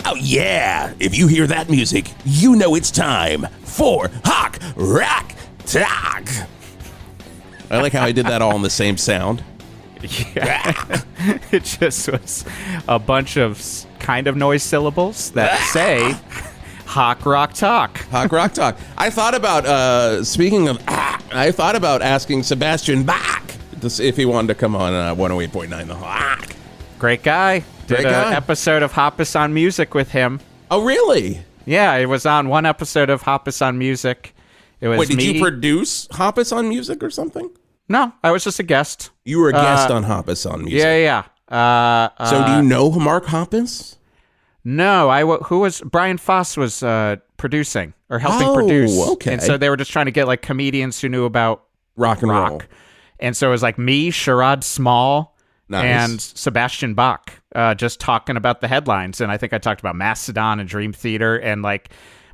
Oh, yeah. If you hear that music, you know it's time for Hawk Rock Talk. I like how I did that all in the same sound. Yeah. It just was a bunch of kind of noise syllables that say Hawk Rock Talk. Hawk Rock Talk. I thought about, speaking of, I thought about asking Sebastian Bach to see if he wanted to come on 108.9 The Hawk. Great guy. Did an episode of Hoppus on Music with him. Oh, really? Yeah, it was on one episode of Hoppus on Music. It was Wait, did you produce Hoppus on Music or something? No, I was just a guest. You were a guest on Hoppus on Music. Yeah. So do you know Mark Hoppus? No, Brian Foss was producing or helping produce. Okay. And so they were just trying to get like comedians who knew about rock and roll. And so it was like me, Sherrod Small, nice. and Sebastian Bach just talking about the headlines. And I think I talked about Mastodon and Dream Theater and like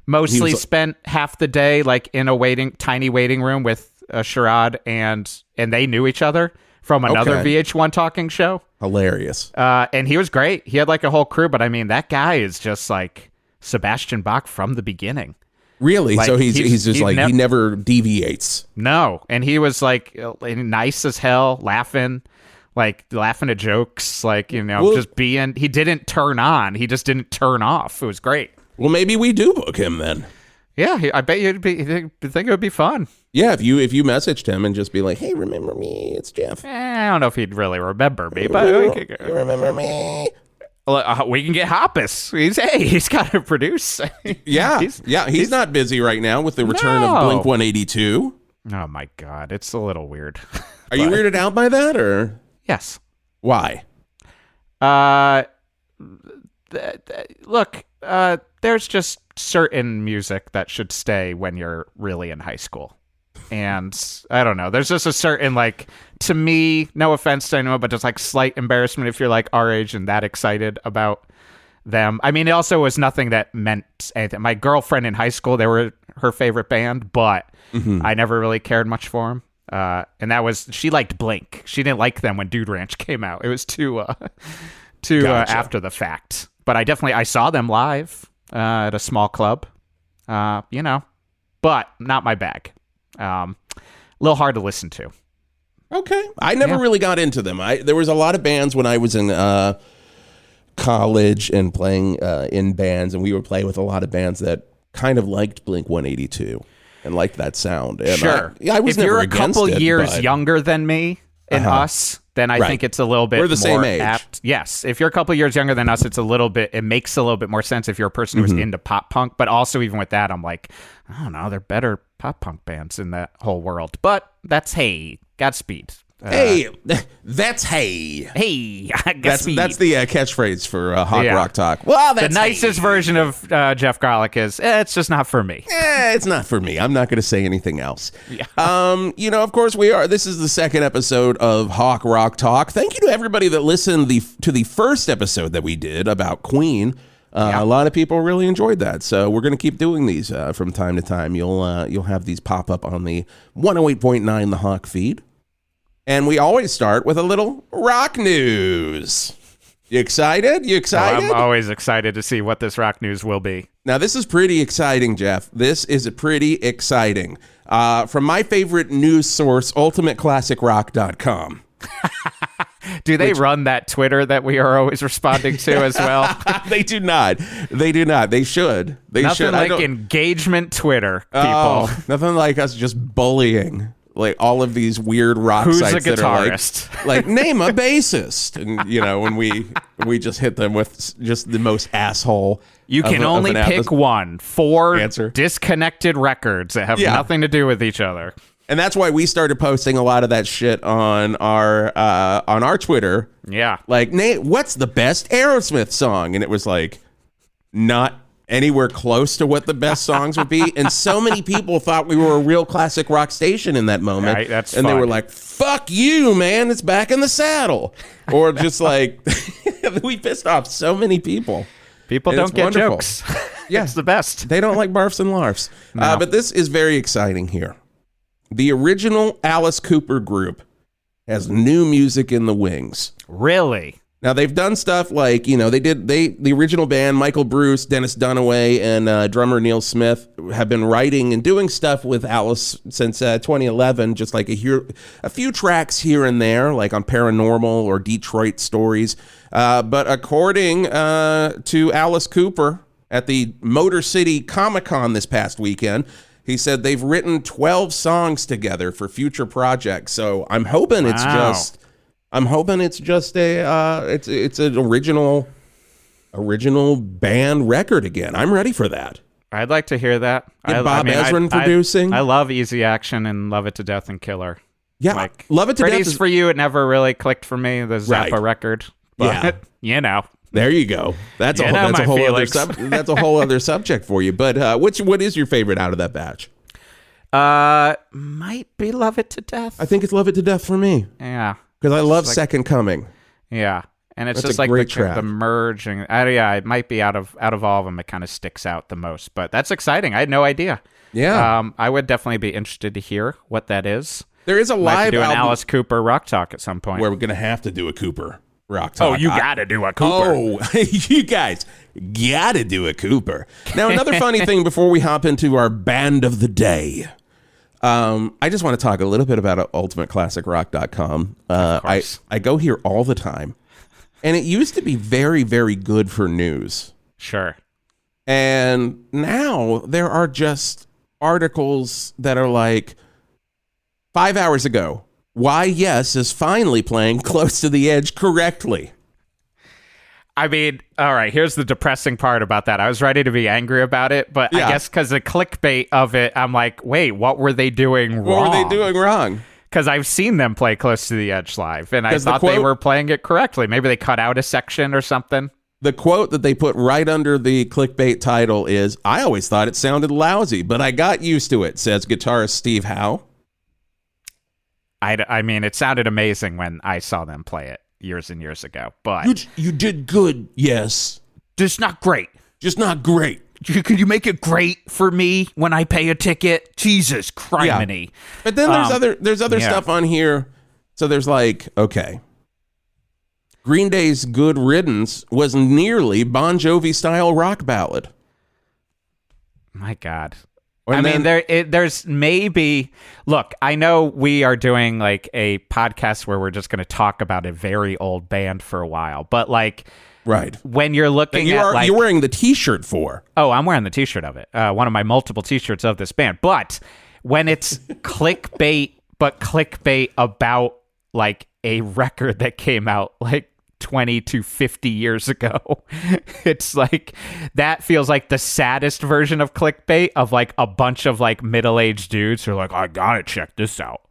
mostly spent half the day like in a tiny waiting room with Sherrod and they knew each other from another VH1 talking show. Hilarious. And he was great. He had like a whole crew, but I mean, that guy is just like Sebastian Bach from the beginning. Really? Like, so he's just like, he never deviates. No. And he was like nice as hell, laughing at jokes, like, you know, just being, he didn't turn on. He just didn't turn off. It was great. Well, maybe we do book him then. Yeah, I bet you'd think it would be fun. Yeah, if you messaged him and just be like, hey, remember me, it's Jeff. I don't know if he'd really remember me, but you remember me. We can get Hoppus. He's got to produce. Yeah, he's not busy right now with the return of Blink 182. Oh my God, it's a little weird. Are you weirded out by that, or? Yes. Why? Look, there's just certain music that should stay when you're really in high school. And I don't know, there's just a certain, like, to me, no offense to anyone, but just like slight embarrassment if you're like our age and that excited about them. I mean, it also was nothing that meant anything. My girlfriend in high school, they were her favorite band, but I never really cared much for them. And that was, she liked Blink. She didn't like them when Dude Ranch came out. It was too after the fact. But I saw them live at a small club, but not my bag. A little hard to listen to. Okay. I never really got into them. There was a lot of bands when I was in college and playing in bands, and we would play with a lot of bands that kind of liked Blink 182 and liked that sound. And sure. I was never against it. If you're a couple years younger than me and us, then I think it's a little bit more the same age. Apt. Yes. If you're a couple years younger than us, it makes a little bit more sense if you're a person who's into pop punk. But also, even with that, I'm like, I don't know, they're better pop punk bands in that whole world. But that's Godspeed. Hey, that's hey. Godspeed. That's the catchphrase for Hawk Rock Talk. Well, that's the nicest version of Jeff Garlock is, it's just not for me. It's not for me. I'm not going to say anything else. Yeah. Of course this is the second episode of Hawk Rock Talk. Thank you to everybody that listened to the first episode that we did about Queen. A lot of people really enjoyed that, so we're going to keep doing these from time to time. You'll have these pop up on the 108.9 The Hawk feed. And we always start with a little rock news. You excited? Oh, I'm always excited to see what this rock news will be. Now, this is pretty exciting, Jeff. This is pretty exciting. From my favorite news source, ultimateclassicrock.com. Do they run that Twitter that we are always responding to as well? They do not. They should. Nothing like engagement Twitter, people. Nothing like us just bullying like all of these weird rock sites that are like name a bassist, and when we just hit them with just the most asshole. You can only pick one. 4 disconnected records that have nothing to do with each other. And that's why we started posting a lot of that shit on our Twitter. Yeah. Like, Nate, what's the best Aerosmith song? And it was like, not anywhere close to what the best songs would be. And so many people thought we were a real classic rock station in that moment. Right, that's and fun. They were like, fuck you, man. It's Back in the Saddle. Or just like, we pissed off so many people. People don't get wonderful. Jokes. Yeah. It's the best. They don't like barfs and larfs. No. But this is very exciting here. The original Alice Cooper group has new music in the wings. Really? Now, they've done stuff like, the original band, Michael Bruce, Dennis Dunaway, and drummer Neil Smith have been writing and doing stuff with Alice since 2011, just like a few tracks here and there, like on Paranormal or Detroit Stories. But according to Alice Cooper at the Motor City Comic-Con this past weekend, he said they've written 12 songs together for future projects. So I'm hoping it's just it's an original band record again. I'm ready for that. I'd like to hear that. Bob Ezrin producing. I love Easy Action and Love It to Death and Killer. Yeah, Love It to Death. Pretty's for You, it never really clicked for me, the Zappa record. But, There you go. That's a whole other subject for you. But what is your favorite out of that batch? Might be Love It to Death. I think it's Love It to Death for me. Yeah. Because I love Second Coming. Yeah. And it's that's just like the merging. It might be out of all of them, it kind of sticks out the most. But that's exciting. I had no idea. Yeah. I would definitely be interested to hear what that is. There is a live do album. An Alice Cooper rock talk at some point. We're going to have to do a Cooper rock talk. Oh, you got to do a Cooper. Oh, you guys got to do a Cooper. Now, another funny thing before we hop into our band of the day. I just want to talk a little bit about ultimateclassicrock.com. I go here all the time, and it used to be very, very good for news. Sure. And now there are just articles that are like, 5 hours ago, Why Yes is finally playing Close to the Edge correctly. I mean, all right, here's the depressing part about that. I was ready to be angry about it, but I guess because the clickbait of it, I'm like, wait, what were they doing wrong? What were they doing wrong? Because I've seen them play Close to the Edge live, and I thought they were playing it correctly. Maybe they cut out a section or something. The quote that they put right under the clickbait title is, I always thought it sounded lousy, but I got used to it, says guitarist Steve Howe. I mean, it sounded amazing when I saw them play it years and years ago, but... You did good, yes. Just not great. Just not great. Could you make it great for me when I pay a ticket? Jesus criminy. Yeah. But then there's other stuff on here. So there's like, okay, Green Day's Good Riddance was nearly Bon Jovi-style rock ballad. My God. There's maybe... Look, I know we are doing like a podcast where we're just going to talk about a very old band for a while, but like... Right. When you're looking at you're wearing the T-shirt for. Oh, I'm wearing the T-shirt of it. One of my multiple T-shirts of this band. But when it's clickbait, but clickbait about like a record that came out like 20 to 50 years ago, it's like that feels like the saddest version of clickbait of like a bunch of like middle-aged dudes who are like, I gotta check this out.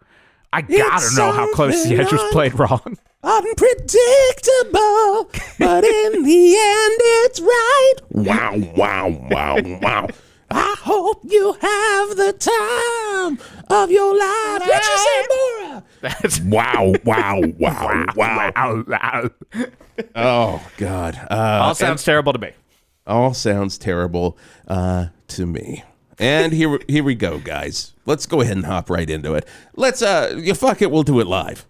I gotta know how Close to the Edge was played wrong. Unpredictable, but in the end, it's right. Wow, wow, wow, wow. I hope you have the time of your life. What you say, Maura? That's wow, wow, wow, wow. Oh, God. All sounds terrible to me. All sounds terrible to me. And here we go, guys. Let's go ahead and hop right into it. Let's, fuck it, we'll do it live.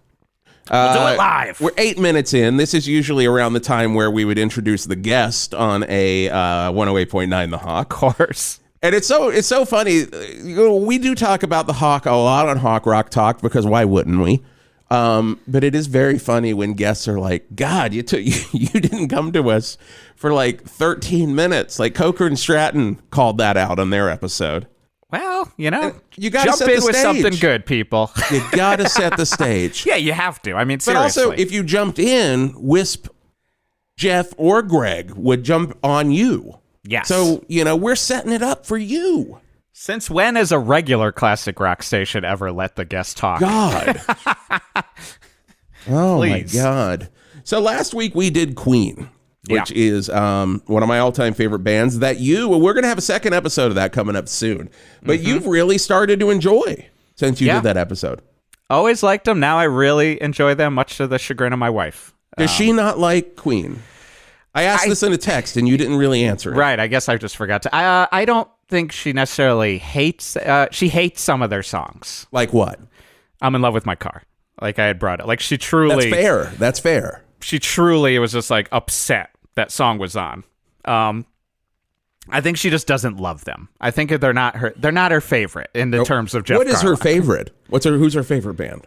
We'll do it live. We're 8 minutes in. This is usually around the time where we would introduce the guest on a 108.9 The Hawk. Of course. And it's so funny. We do talk about the Hawk a lot on Hawk Rock Talk because why wouldn't we? But it is very funny when guests are like, God, you didn't come to us for like 13 minutes. Like Coker and Stratton called that out on their episode. Well, you gotta jump set in the with stage. Something good, people. You got to set the stage. Yeah, you have to. I mean, but seriously. also, if you jumped in, Wisp, Jeff, or Greg would jump on you. Yes. So, we're setting it up for you. Since when has a regular classic rock station ever let the guest talk? God. Oh, Please. My God. So last week we did Queen, which is one of my all-time favorite bands that we're going to have a second episode of that coming up soon. But you've really started to enjoy since you did that episode. Always liked them. Now I really enjoy them, much to the chagrin of my wife. Does she not like Queen? I asked this in a text and you didn't really answer it. Right. I guess I just forgot to. I don't think she necessarily hates. She hates some of their songs. Like what? I'm in Love with My Car. Like I had brought it. Like she truly. That's fair. she truly was just like upset that song was on. I think she just doesn't love them. I think they're not her favorite in the terms of Geoff. What is her favorite? Who's her favorite band?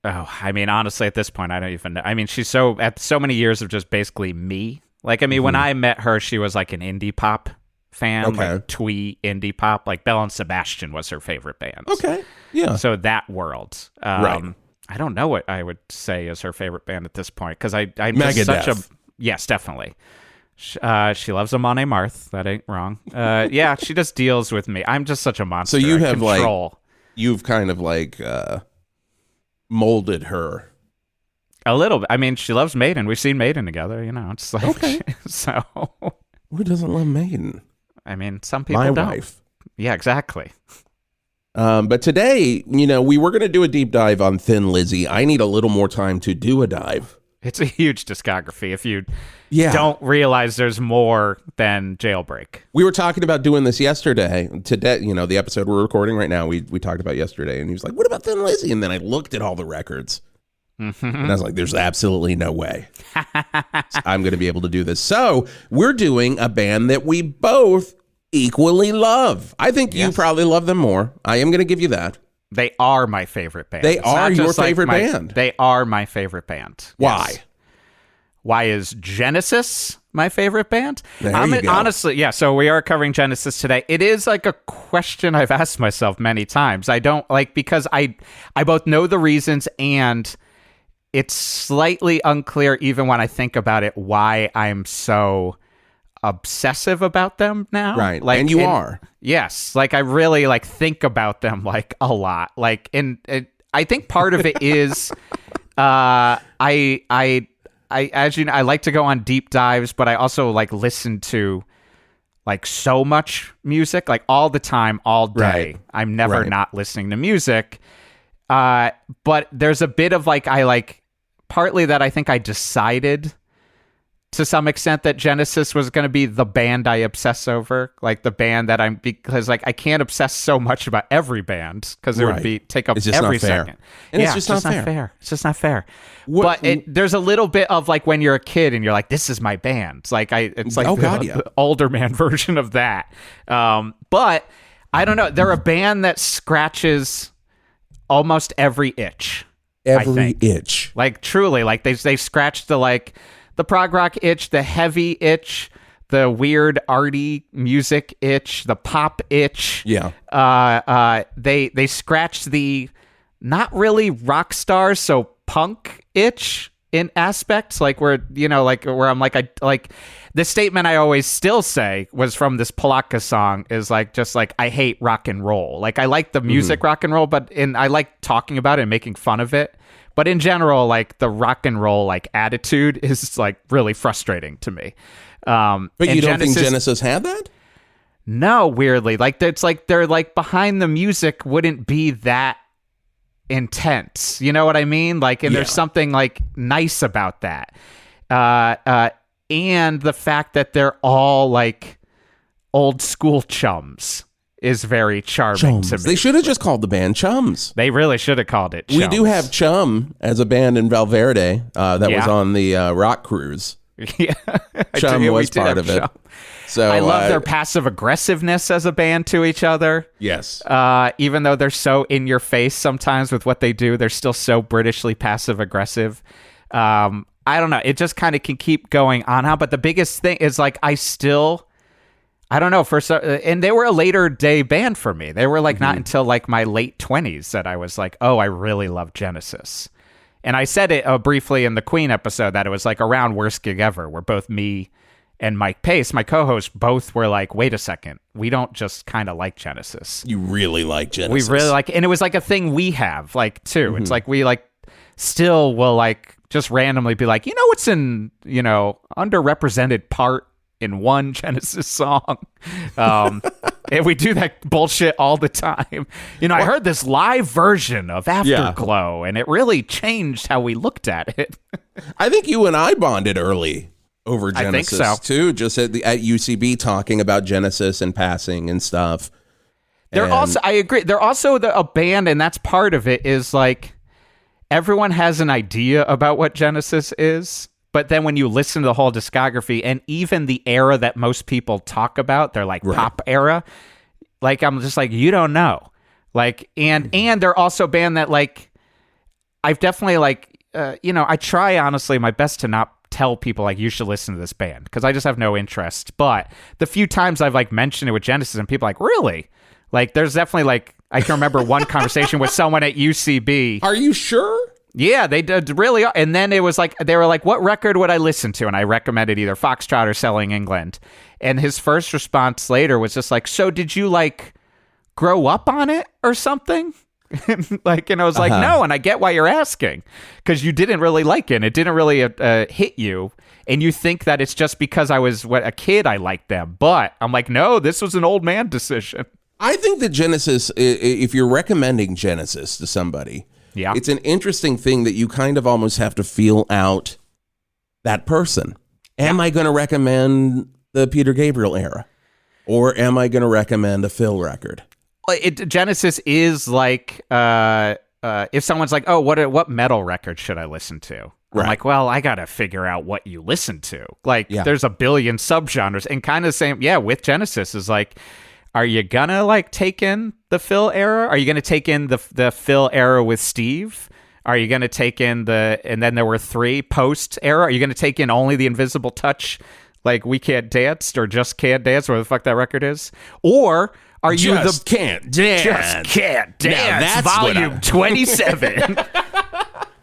Oh, I mean, honestly, at this point, I don't even know. I mean, she's so many years of just basically me. Like, I mean, when I met her, she was like an indie pop fan, like twee indie pop. Like Belle and Sebastian was her favorite band. Okay, yeah. So that world, right. I don't know what I would say is her favorite band at this point because I'm Megadeth. just such a yes, definitely. She loves Amon Amarth. That ain't wrong. Yeah, she just deals with me. I'm just such a monster. So you have you've kind of like molded her a little bit. I mean, she loves Maiden. We've seen Maiden together. You know, it's like so. Who doesn't love Maiden? I mean, some people don't. My wife. Yeah, exactly. But today, we were going to do a deep dive on Thin Lizzy. I need a little more time to do a dive. It's a huge discography if you don't realize there's more than Jailbreak. We were talking about doing this yesterday. Today, the episode we're recording right now, we talked about yesterday, and he was like, what about Thin Lizzy? And then I looked at all the records, and I was like, there's absolutely no way I'm going to be able to do this. So we're doing a band that we both equally love. I think you probably love them more. I am going to give you that. They are my favorite band. They are your favorite band. They are my favorite band. Why? Yes. Why is Genesis my favorite band? There you go. Honestly, so we are covering Genesis today. It is like a question I've asked myself many times. I don't because I both know the reasons and it's slightly unclear even when I think about it why I'm so obsessive about them now. Right. And you are. Yes. Like I really think about them like a lot. Like I think part of it is I as you know, I like to go on deep dives, but I also listen to so much music, all the time, all day. Right. I'm never not listening to music. But there's a bit of partly that I think I decided to some extent that Genesis was going to be the band I obsess over, the band that because I can't obsess so much about every band because it would take up every second. And it's just not fair. It's just not fair. But there's a little bit of when you're a kid and you're like, this is my band. It's the older man version of that. But I don't know. They're a band that scratches almost every itch. Every itch. Truly, they scratched the prog rock itch, the heavy itch, the weird arty music itch, the pop itch. Yeah. They scratched the not really rock stars, so punk itch in aspects, where I'm the statement I always still say was from this Polatka song is I hate rock and roll. I like the music rock and roll, but I like talking about it and making fun of it. But in general, the rock and roll attitude is really frustrating to me. But you don't think Genesis had that? No, weirdly, it's they're behind the music wouldn't be that intense. You know what I mean? There's something nice about that. And the fact that they're all old school chums is very charming to me. They should have just called the band Chums. They really should have called it Chums. We do have Chum as a band in Valverde that was on the rock cruise. Yeah, Chum was part of it. So I love their passive aggressiveness as a band to each other. Yes. Even though they're so in your face sometimes with what they do, they're still so Britishly passive aggressive. I don't know. It just kind of can keep going on. But the biggest thing is I don't know, and they were a later day band for me. They were not until my late 20s that I was oh, I really love Genesis. And I said it briefly in the Queen episode that it was around Worst Gig Ever, where both me and Mike Pace, my co-host, both were wait a second, we don't just kind of like Genesis. You really like Genesis. We really like, and it was a thing we have too. It's we still will just randomly be what's in, underrepresented part in one Genesis song. And we do that bullshit all the time. I heard this live version of Afterglow, and it really changed how we looked at it. I think you and I bonded early over Genesis, I think so. too, just at UCB talking about Genesis and passing and stuff. I agree. They're also a band, and that's part of it, is everyone has an idea about what Genesis is. But then when you listen to the whole discography and even the era that most people talk about, they're like pop era, like I'm just like, you don't know. Like, and they're also a band that like, I've definitely like, I try honestly my best to not tell people like you should listen to this band because I just have no interest. But the few times I've like mentioned it with Genesis and people are like, really? Like there's definitely like, I can remember one conversation with someone at UCB. Are you sure? Yeah, they did really. And then it was like, they were like, what record would I listen to? And I recommended either Foxtrot or Selling England. And his first response later was just like, so did you like grow up on it or something? Like, and I was like, no, and I get why you're asking because you didn't really like it. And it didn't really hit you. And you think that it's just because I was a kid, I liked them. But I'm like, no, this was an old man decision. I think that Genesis, if you're recommending Genesis to somebody, it's an interesting thing that you kind of almost have to feel out that person. Am I going to recommend the Peter Gabriel era? Or am I going to recommend a Phil record? Genesis is like, if someone's like, oh, what metal record should I listen to? I'm like, well, I got to figure out what you listen to. Like, there's a billion subgenres. And kind of the same, with Genesis is like, are you going to like take in the Phil era? Are you going to take in the Phil era with Steve? Are you going to take in and then there were 3 post era? Are you going to take in only the Invisible Touch, like We Can't Dance or Just Can't Dance, whatever the fuck that record is? Or are you Can't Dance? Just Can't Dance, that's volume 27.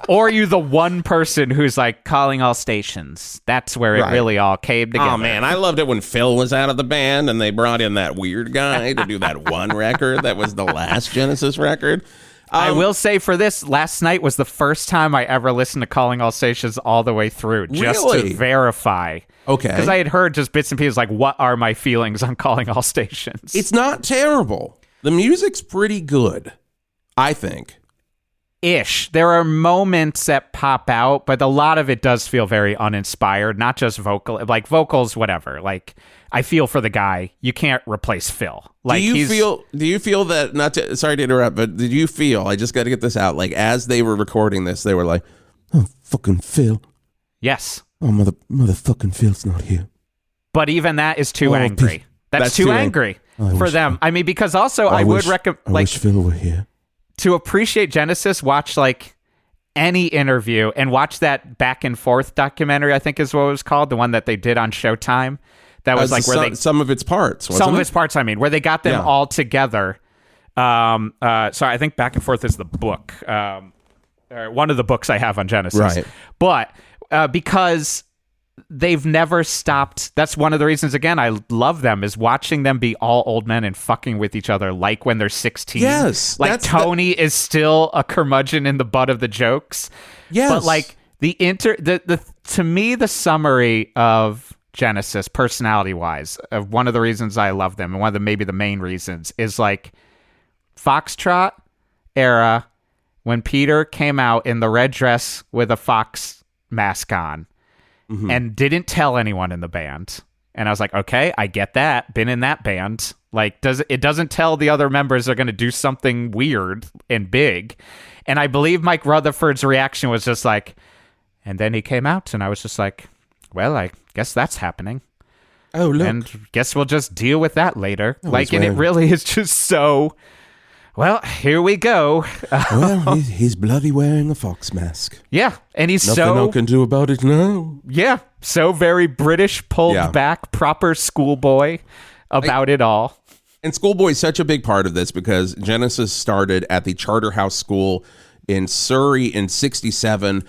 Or are you the one person who's like calling all stations? That's where it really all came together. Oh, man, I loved it when Phil was out of the band and they brought in that weird guy to do that one record that was the last Genesis record. I will say for this, last night was the first time I ever listened to Calling All Stations all the way through, just to verify. Okay. Because I had heard just bits and pieces like, what are my feelings on Calling All Stations? It's not terrible. The music's pretty good, I think. Ish. There are moments that pop out, but a lot of it does feel very uninspired, not just vocals, whatever. Like, I feel for the guy. You can't replace Phil. Like, do you feel that, sorry to interrupt, but did you feel, I just got to get this out, like as they were recording this, they were like, oh, fucking Phil. Yes. Oh, motherfucking Phil's not here. But even that is too angry. That's too angry for them. I mean, because also I would recommend, like, wish Phil were here. To appreciate Genesis, watch like any interview and watch that Back and Forth documentary, I think is what it was called, the one that they did on Showtime. That was like where some of its parts, where they got them all together. Sorry, I think Back and Forth is the book, or one of the books I have on Genesis. Right. But because they've never stopped. That's one of the reasons, again, I love them, is watching them be all old men and fucking with each other like when they're 16. Yes. Like Tony is still a curmudgeon in the butt of the jokes. Yes. But like to me, the summary of Genesis, personality-wise, of one of the reasons I love them, and one of the maybe the main reasons, is like Foxtrot era, when Peter came out in the red dress with a fox mask on, and didn't tell anyone in the band. And I was like, okay, I get that. Been in that band. Like, it doesn't tell the other members they're going to do something weird and big. And I believe Mike Rutherford's reaction was just like, and then he came out, and I was just like, well, I guess that's happening. Oh, look. And guess we'll just deal with that later. Like, and it really is just so... Well, here we go. Well, he's bloody wearing a fox mask. Yeah, and he's Nothing I can do about it now. Yeah, so very British, pulled back, proper schoolboy about it all. And Schoolboy's such a big part of this because Genesis started at the Charterhouse School in Surrey in 1967.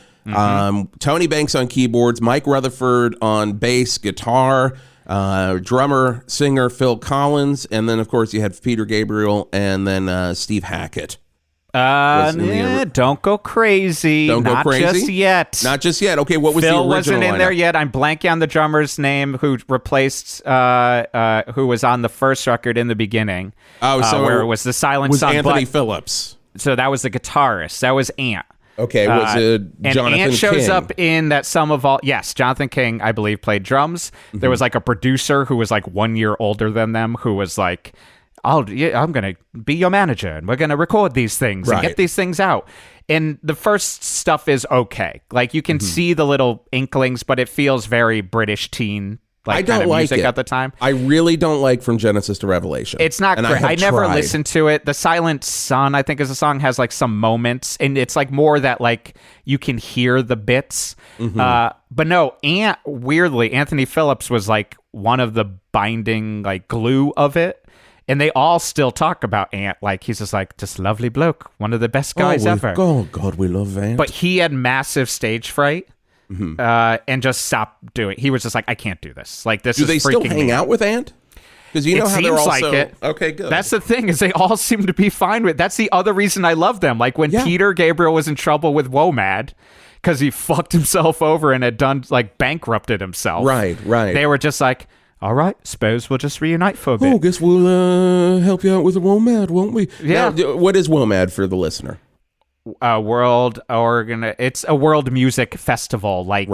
Tony Banks on keyboards, Mike Rutherford on bass, guitar, drummer, singer Phil Collins, and then of course you had Peter Gabriel and then Steve Hackett. Don't go crazy. Not just yet. Not just yet. Okay, what was the original Phil wasn't in lineup? there yet. I'm blanking on the drummer's name who replaced who was on the first record in the beginning. Oh, so where it was the Silent Sun. Anthony Phillips. So that was the guitarist. That was Ant. Okay, was it Jonathan Ant shows King? up in that Sum of All... Yes, Jonathan King, I believe, played drums. There was like a producer who was like 1 year older than them, who was like I'm going to be your manager and we're going to record these things and get these things out. And the first stuff is okay. Like, you can see the little inklings, but it feels very British teen. Like, I don't kind of like music it at the time. I really don't like From Genesis to Revelation. It's not great. I never listened to it. The Silent Sun, I think, is a song, has like some moments, and it's like more that like you can hear the bits. But no, weirdly, Anthony Phillips was like one of the binding like glue of it. And they all still talk about Ant. Like, he's just like, this lovely bloke, one of the best guys ever. Oh, God, we love Ant. But he had massive stage fright and just stopped doing it. He was just like, I can't do this. Like, this is freaking me. Do they still hang out with Ant? Because you know how they're also... like it. Okay, good. That's the thing, is they all seem to be fine with it. That's the other reason I love them. Like, when Peter Gabriel was in trouble with WOMAD, because he fucked himself over and had done, like, bankrupted himself. Right. They were just like... All right, suppose we'll just reunite for a bit. Oh, guess we'll help you out with the WOMAD, won't we? Yeah. Now, what is WOMAD for the listener? It's a world music festival, like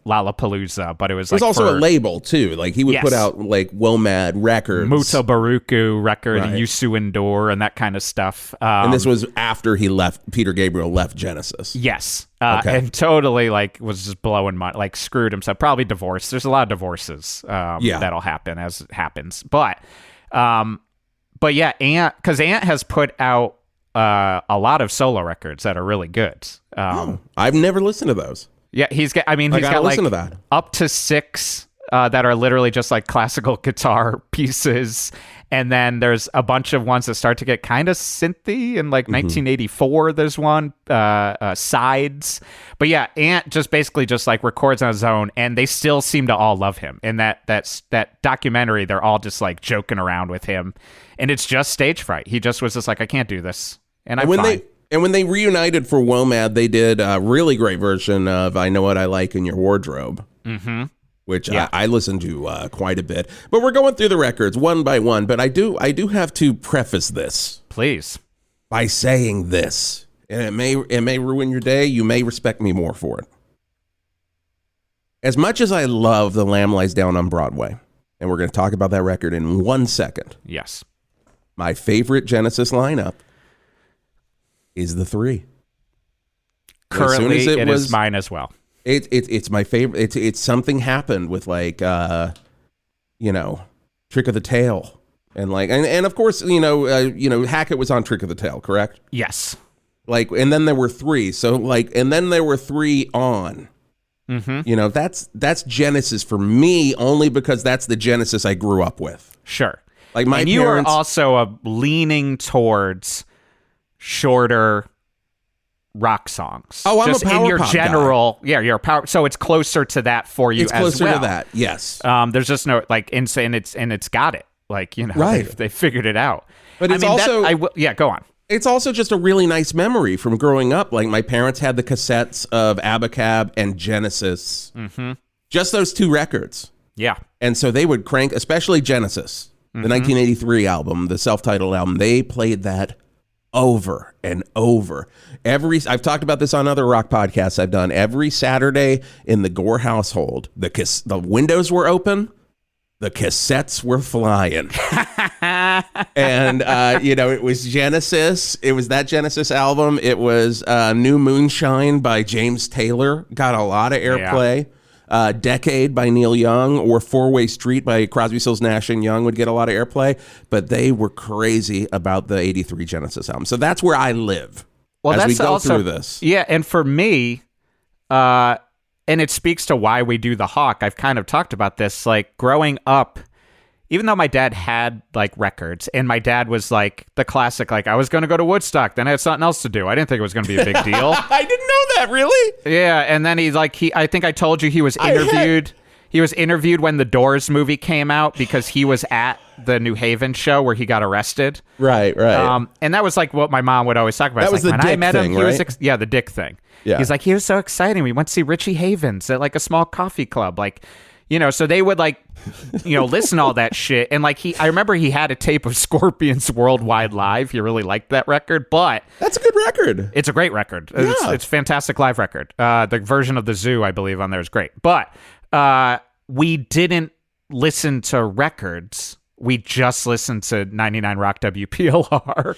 Lollapalooza, but it was like... There's also a label, too. Like, he would put out, like, WOMAD records. Muta Baruku record, Yusu Indoor, and that kind of stuff. And this was after Peter Gabriel left Genesis. Yes. And totally, like, was just blowing money, like, screwed himself. Probably divorced. There's a lot of divorces that'll happen as it happens. But yeah, because Ant has put out a lot of solo records that are really good. I've never listened to those. Yeah, he's got like up to 6 that are literally just like classical guitar pieces. And then there's a bunch of ones that start to get kind of synthy. In like 1984, there's one, Sides. But yeah, Ant just basically just like records on his own, and they still seem to all love him. And that documentary, they're all just like joking around with him. And it's just stage fright. He just was just like, I can't do this. And I'm fine. And when they reunited for WOMAD, they did a really great version of I Know What I Like in Your Wardrobe, which I listened to quite a bit. But we're going through the records one by one. But I do have to preface this. Please. By saying this. And it may ruin your day. You may respect me more for it. As much as I love The Lamb Lies Down on Broadway, and we're going to talk about that record in 1 second. Yes. My favorite Genesis lineup is the 3. Currently, it is mine as well. It's my favorite. It's something happened with like Trick of the Tail, and like and of course Hackett was on Trick of the Tail, correct? Yes. Like, and then there were 3. So like, and then there were 3 on. That's Genesis for me, only because that's the Genesis I grew up with. Sure. Like my parents, you are also leaning towards shorter rock songs. Oh, I'm just a power in your pop general guy. Yeah, you're a power, so it's closer to that for you. It's closer as well. to that, yes. There's just no like insane. It's got it, like, they figured it out. But it's also go on. It's also just a really nice memory from growing up. Like, my parents had the cassettes of Abacab and Genesis, just those 2 records. Yeah, and so they would crank, especially Genesis, the 1983 album, the self-titled album. They played that over and over. I've talked about this on other rock podcasts I've done. Every Saturday in the Gore household, the windows were open, the cassettes were flying. And it was Genesis. It was that Genesis album. It was New Moonshine by James Taylor, got a lot of airplay. Decade by Neil Young, or Four-Way Street by Crosby, Stills, Nash & Young would get a lot of airplay, but they were crazy about the 83 Genesis album. So that's where I live as we go through this. Yeah, and for me, and it speaks to why we do the Hawk, I've kind of talked about this, like, growing up, even though my dad had like records, and my dad was like the classic, like, I was going to go to Woodstock, then I had something else to do. I didn't think it was going to be a big deal. I didn't know that, really? Yeah, and then I think I told you he was interviewed. He was interviewed when the Doors movie came out because he was at the New Haven show where he got arrested. Right. And that was like what my mom would always talk about. That was like, the Dick thing, right? The Dick thing. Yeah. He's like, he was so exciting. We went to see Richie Havens at like a small coffee club, like. So they would like, listen to all that shit. And like I remember he had a tape of Scorpions Worldwide Live. He really liked that record, but that's a good record. It's a great record. Yeah. It's a fantastic live record. The version of The Zoo, I believe, on there is great. But we didn't listen to records we just listened to 99 Rock WPLR.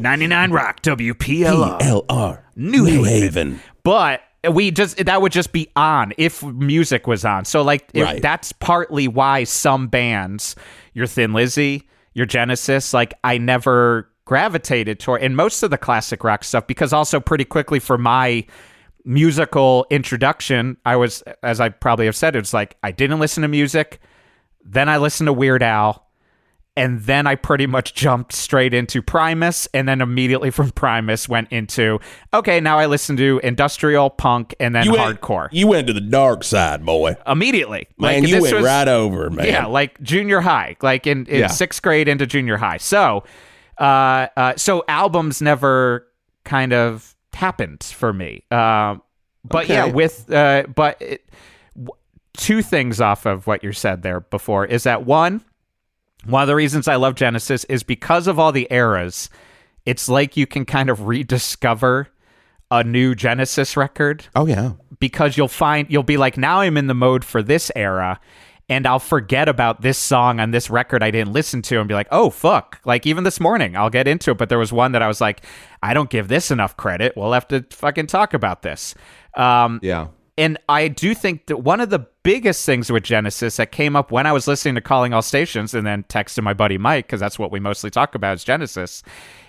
99 Rock WPLR. PLR. New Haven. But that would just be on if music was on. So like that's partly why some bands, your Thin Lizzy, your Genesis, like I never gravitated toward, and most of the classic rock stuff, because also pretty quickly for my musical introduction, I was, as I probably have said, it's like I didn't listen to music, then I listened to Weird Al, and then I pretty much jumped straight into Primus, and then immediately from Primus went into, okay, now I listen to industrial, punk, and then hardcore. You went to the dark side, boy. Immediately. Man, you went right over, man. Yeah, like junior high, like in 6th grade into junior high. So albums never kind of happened for me. Two things off of what you said there before is that one of the reasons I love Genesis is because of all the eras. It's like you can kind of rediscover a new Genesis record. Oh yeah. Because you'll be like, now I'm in the mode for this era, and I'll forget about this song on this record I didn't listen to and be like, oh, fuck. Like, even this morning, I'll get into it. But there was one that I was like, I don't give this enough credit. We'll have to fucking talk about this. Yeah. And I do think that one of the biggest things with Genesis that came up when I was listening to Calling All Stations and then texting my buddy Mike, because that's what we mostly talk about is Genesis,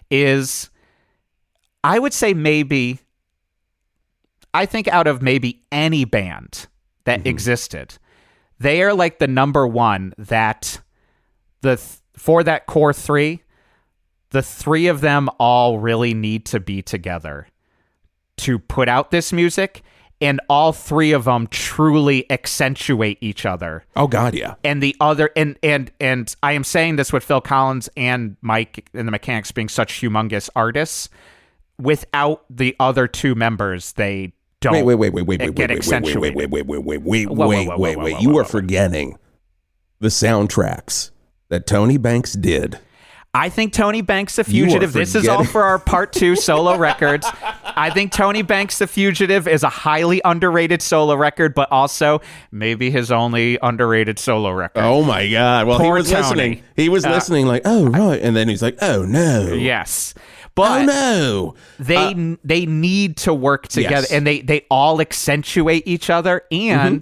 is I would say I think out of maybe any band that existed, they are like the number one that for that core three, the three of them all really need to be together to put out this music, and all three of them truly accentuate each other. Oh God, yeah. And the other, and I am saying this with Phil Collins and Mike and the Mechanics being such humongous artists. Without the other two members, they don't get accentuated. Wait. You are forgetting the soundtracks that Tony Banks did. I think Tony Banks The Fugitive, this is all for our part 2 solo records. I think Tony Banks The Fugitive is a highly underrated solo record, but also maybe his only underrated solo record. Oh my God. Well, Poor he was Tony. listening. He was listening like, oh, right. And then he's like, oh no. Yes. But they need to work together, and they all accentuate each other, and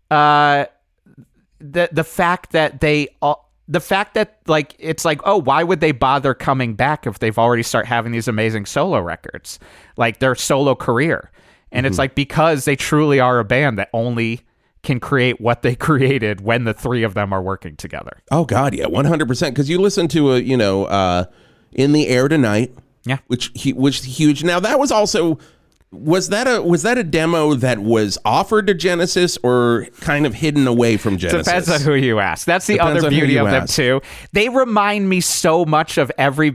the fact that like it's like, oh, why would they bother coming back if they've already start having these amazing solo records, like their solo career? And it's like, because they truly are a band that only can create what they created when the three of them are working together. Oh God, yeah, 100%. Because you listen to In the Air Tonight, which huge. Now that was also. Was that a demo that was offered to Genesis or kind of hidden away from Genesis? Depends on who you ask. That's the other beauty of them too. They remind me so much of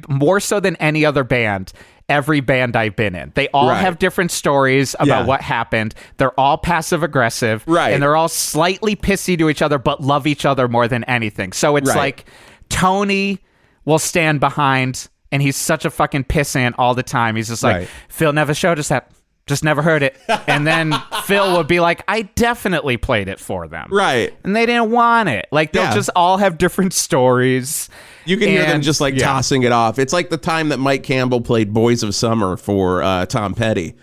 more so than any other band, every band I've been in. They all have different stories about what happened. They're all passive aggressive, and they're all slightly pissy to each other, but love each other more than anything. So it's like Tony will stand behind, and he's such a fucking pissant all the time. He's just like, Phil never showed us that. Just never heard it. And then Phil would be like, I definitely played it for them. Right. And they didn't want it. Like, they'll just all have different stories. You can hear them just like tossing it off. It's like the time that Mike Campbell played Boys of Summer for Tom Petty.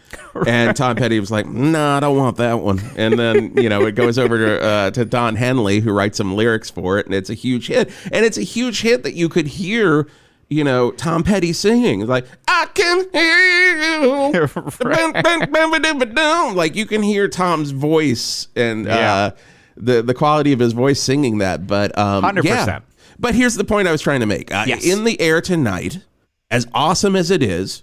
And Tom Petty was like, no, I don't want that one. And then, it goes over to Don Henley, who writes some lyrics for it. And it's a huge hit. And it's a huge hit that you could hear Tom Petty singing. It's like, I can hear you. Like, you can hear Tom's voice and the quality of his voice singing that. But 100%. Yeah. But here's the point I was trying to make. In the Air Tonight, as awesome as it is,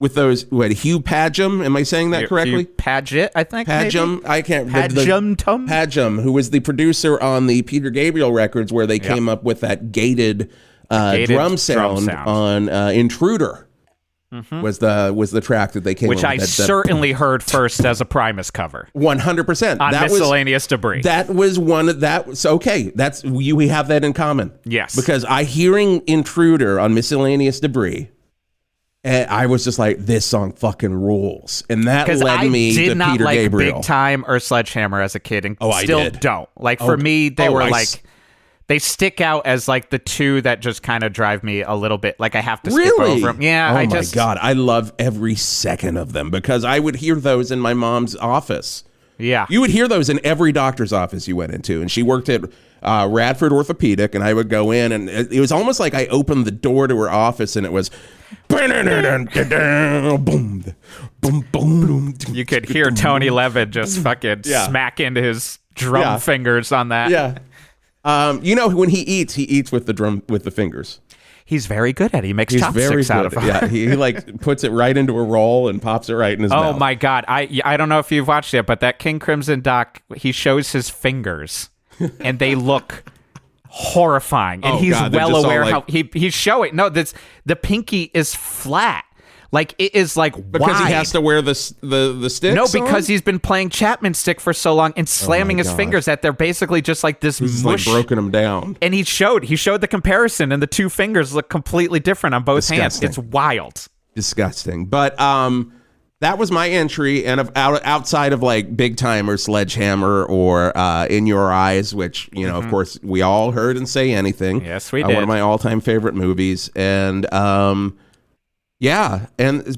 with those, Hugh Padgham, am I saying that correctly? Padgett, I think. Padgham, maybe? I can't. Padgham, who was the producer on the Peter Gabriel records, where they came up with that gated drum sound on Intruder. Was the track that they came which up I with. certainly heard first as a Primus cover. 100%. On Miscellaneous Debris. That was one of that. So, okay, we have that in common. Yes. Because hearing Intruder on Miscellaneous Debris, and I was just like, this song fucking rules. And that led me to Peter Gabriel. I did not like Big Time or Sledgehammer as a kid, and still don't. Like, for me, they were like... They stick out as like the two that just kind of drive me a little bit. Like I have to skip over them. Yeah. Oh my God. I love every second of them because I would hear those in my mom's office. Yeah. You would hear those in every doctor's office you went into. And she worked at Radford Orthopedic, and I would go in, and it was almost like I opened the door to her office, and it was boom, boom, boom. You could hear Tony Levin just fucking smack into his drum fingers on that. Yeah. When he eats with the fingers. He's very good at it. He makes chopsticks out of it. Yeah, he like puts it right into a roll and pops it right in his mouth. Oh my God. I don't know if you've watched it, but that King Crimson doc, he shows his fingers and they look horrifying. And he's well aware how he's showing. No, the pinky is flat. Like it is like because wide. He has to wear the sticks. No, because he's been playing Chapman stick for so long and slamming his fingers that they're basically just like this mush. Like broken them down. And he showed the comparison, and the two fingers look completely different on both hands. It's wild, disgusting. But that was my entry, and outside of like Big Time or Sledgehammer or In Your Eyes, which of course we all heard and say anything. Yes, we did. One of my all-time favorite movies, and. Yeah,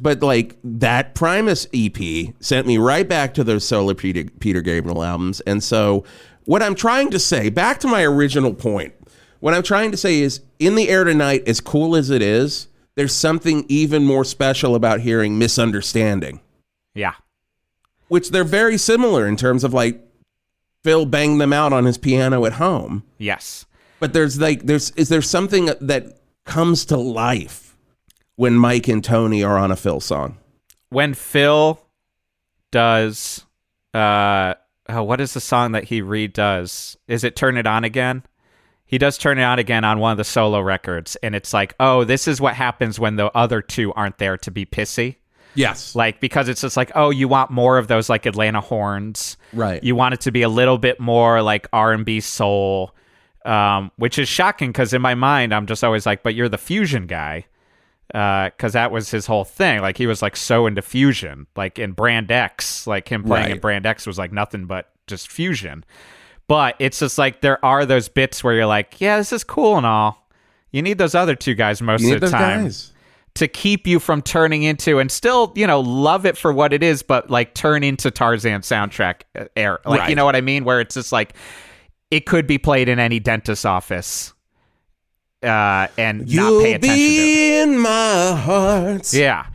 but like that Primus EP sent me right back to those solo Peter Gabriel albums. And so what I'm trying to say, back to my original point, what I'm trying to say is In the Air Tonight, as cool as it is, there's something even more special about hearing Misunderstanding. Yeah. Which they're very similar in terms of like Phil banged them out on his piano at home. Yes. But is there something that comes to life when Mike and Tony are on a Phil song? When Phil does, what is the song that he redoes? Is it Turn It On Again? He does Turn It On Again on one of the solo records, and it's like, oh, this is what happens when the other two aren't there to be pissy. Yes. Like, because it's just like, oh, you want more of those like Atlanta horns. Right. You want it to be a little bit more like R&B soul, which is shocking because in my mind, I'm just always like, but you're the fusion guy. Because that was his whole thing. Like he was like so into fusion, like in Brand X, like him playing in Brand X was like nothing but just fusion. But it's just like there are those bits where you're like, yeah, this is cool and all. You need those other two guys most of the time to keep you from turning into and still, love it for what it is, but like turn into Tarzan soundtrack era. Like, you know what I mean? Where it's just like it could be played in any dentist's office. And You'll not pay attention to it. In my heart. Yeah.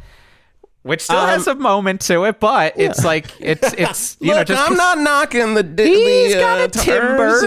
Which still has a moment to it, but it's like it's look, just I'm not knocking he's got a timber.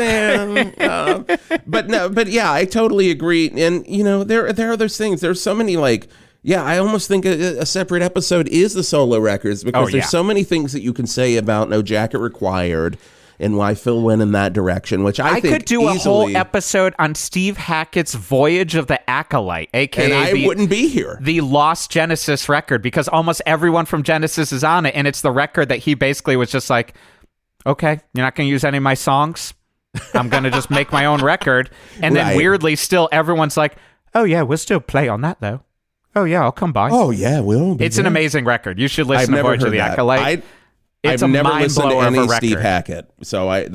but yeah, I totally agree. And there are those things. There's so many like I almost think a separate episode is the solo records because there's so many things that you can say about No Jacket Required. And why Phil went in that direction, which I think could do a whole episode on Steve Hackett's Voyage of the Acolyte, aka and I wouldn't be here. The Lost Genesis record, because almost everyone from Genesis is on it, and it's the record that he basically was just like, okay, you're not going to use any of my songs. I'm going to just make my own record. And then weirdly, still everyone's like, oh yeah, we'll still play on that though. Oh yeah, I'll come by. Oh yeah, we'll. It's an amazing record. You should listen to Voyage of the Acolyte. I've never listened to any Steve Hackett, so it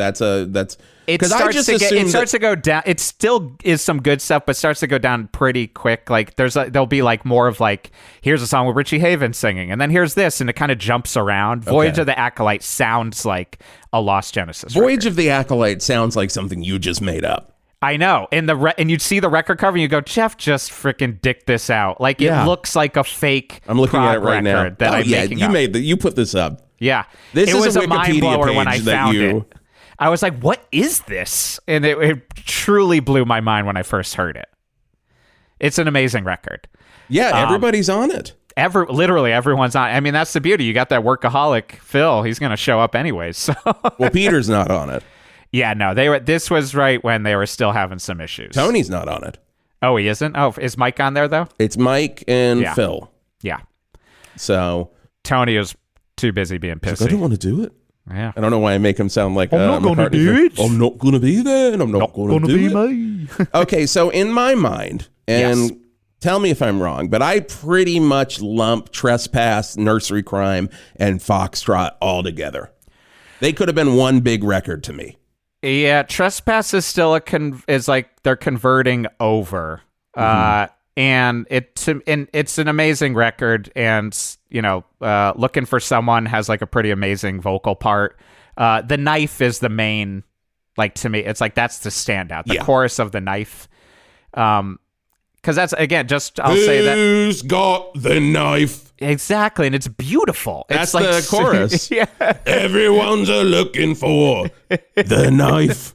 starts to go down. It still is some good stuff, but starts to go down pretty quick. Like there'll be like more of like, here's a song with Richie Havens singing, and then here's this, and it kind of jumps around. Voyage of the Acolyte sounds like a Lost Genesis. Voyage of the Acolyte sounds like something you just made up. I know, and you'd see the record cover, and you go, Jeff just freaking dicked this out. Like it looks like a fake. I'm looking at it right now. That I'm making up. You put this up. Yeah, this it was a mind blower when I found it. I was like, "What is this?" And it truly blew my mind when I first heard it. It's an amazing record. Yeah, everybody's on it. Literally everyone's on. I mean, that's the beauty. You got that workaholic Phil. He's going to show up anyways. So. Well, Peter's not on it. Yeah, no, they were. This was right when they were still having some issues. Tony's not on it. Oh, he isn't. Oh, is Mike on there though? It's Mike and Phil. Yeah. So Tony is too busy being pissy. I don't want to do it. Yeah. I don't know why I make him sound like I'm not going to do it. I'm not going to be there, and I'm not going to do it. Me. Okay, so in my mind, and tell me if I'm wrong, but I pretty much lump Trespass, Nursery Crime, and Foxtrot all together. They could have been one big record to me. Yeah, Trespass is still is like they're converting over. And it's an amazing record, and Looking for Someone has like a pretty amazing vocal part. The Knife is the main, like, to me, it's like that's the standout. The chorus of The Knife. Because that's, again, I'll say that. Who's got the knife? Exactly, and it's beautiful. That's like the chorus. Yeah. Everyone's looking for the knife.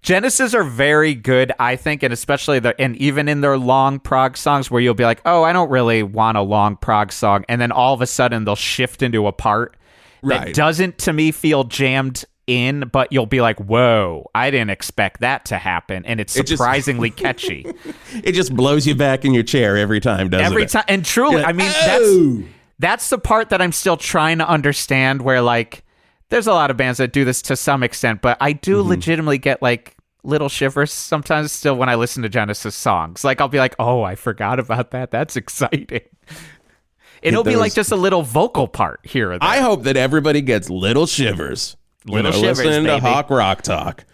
Genesis are very good, I think, and especially and even in their long prog songs where you'll be like, oh, I don't really want a long prog song, and then all of a sudden they'll shift into a part that doesn't, to me, feel jammed in, but you'll be like, whoa, I didn't expect that to happen, and it's surprisingly catchy. It just blows you back in your chair every time, doesn't it? Every time, and truly, I mean, that's the part that I'm still trying to understand, where, like, there's a lot of bands that do this to some extent, but I do legitimately get, like, little shivers sometimes still when I listen to Genesis songs. Like, I'll be like, oh, I forgot about that. That's exciting. It'll be like just a little vocal part here or there. I hope that everybody gets little shivers. Little shivers, listening baby. to Hawk Rock Talk.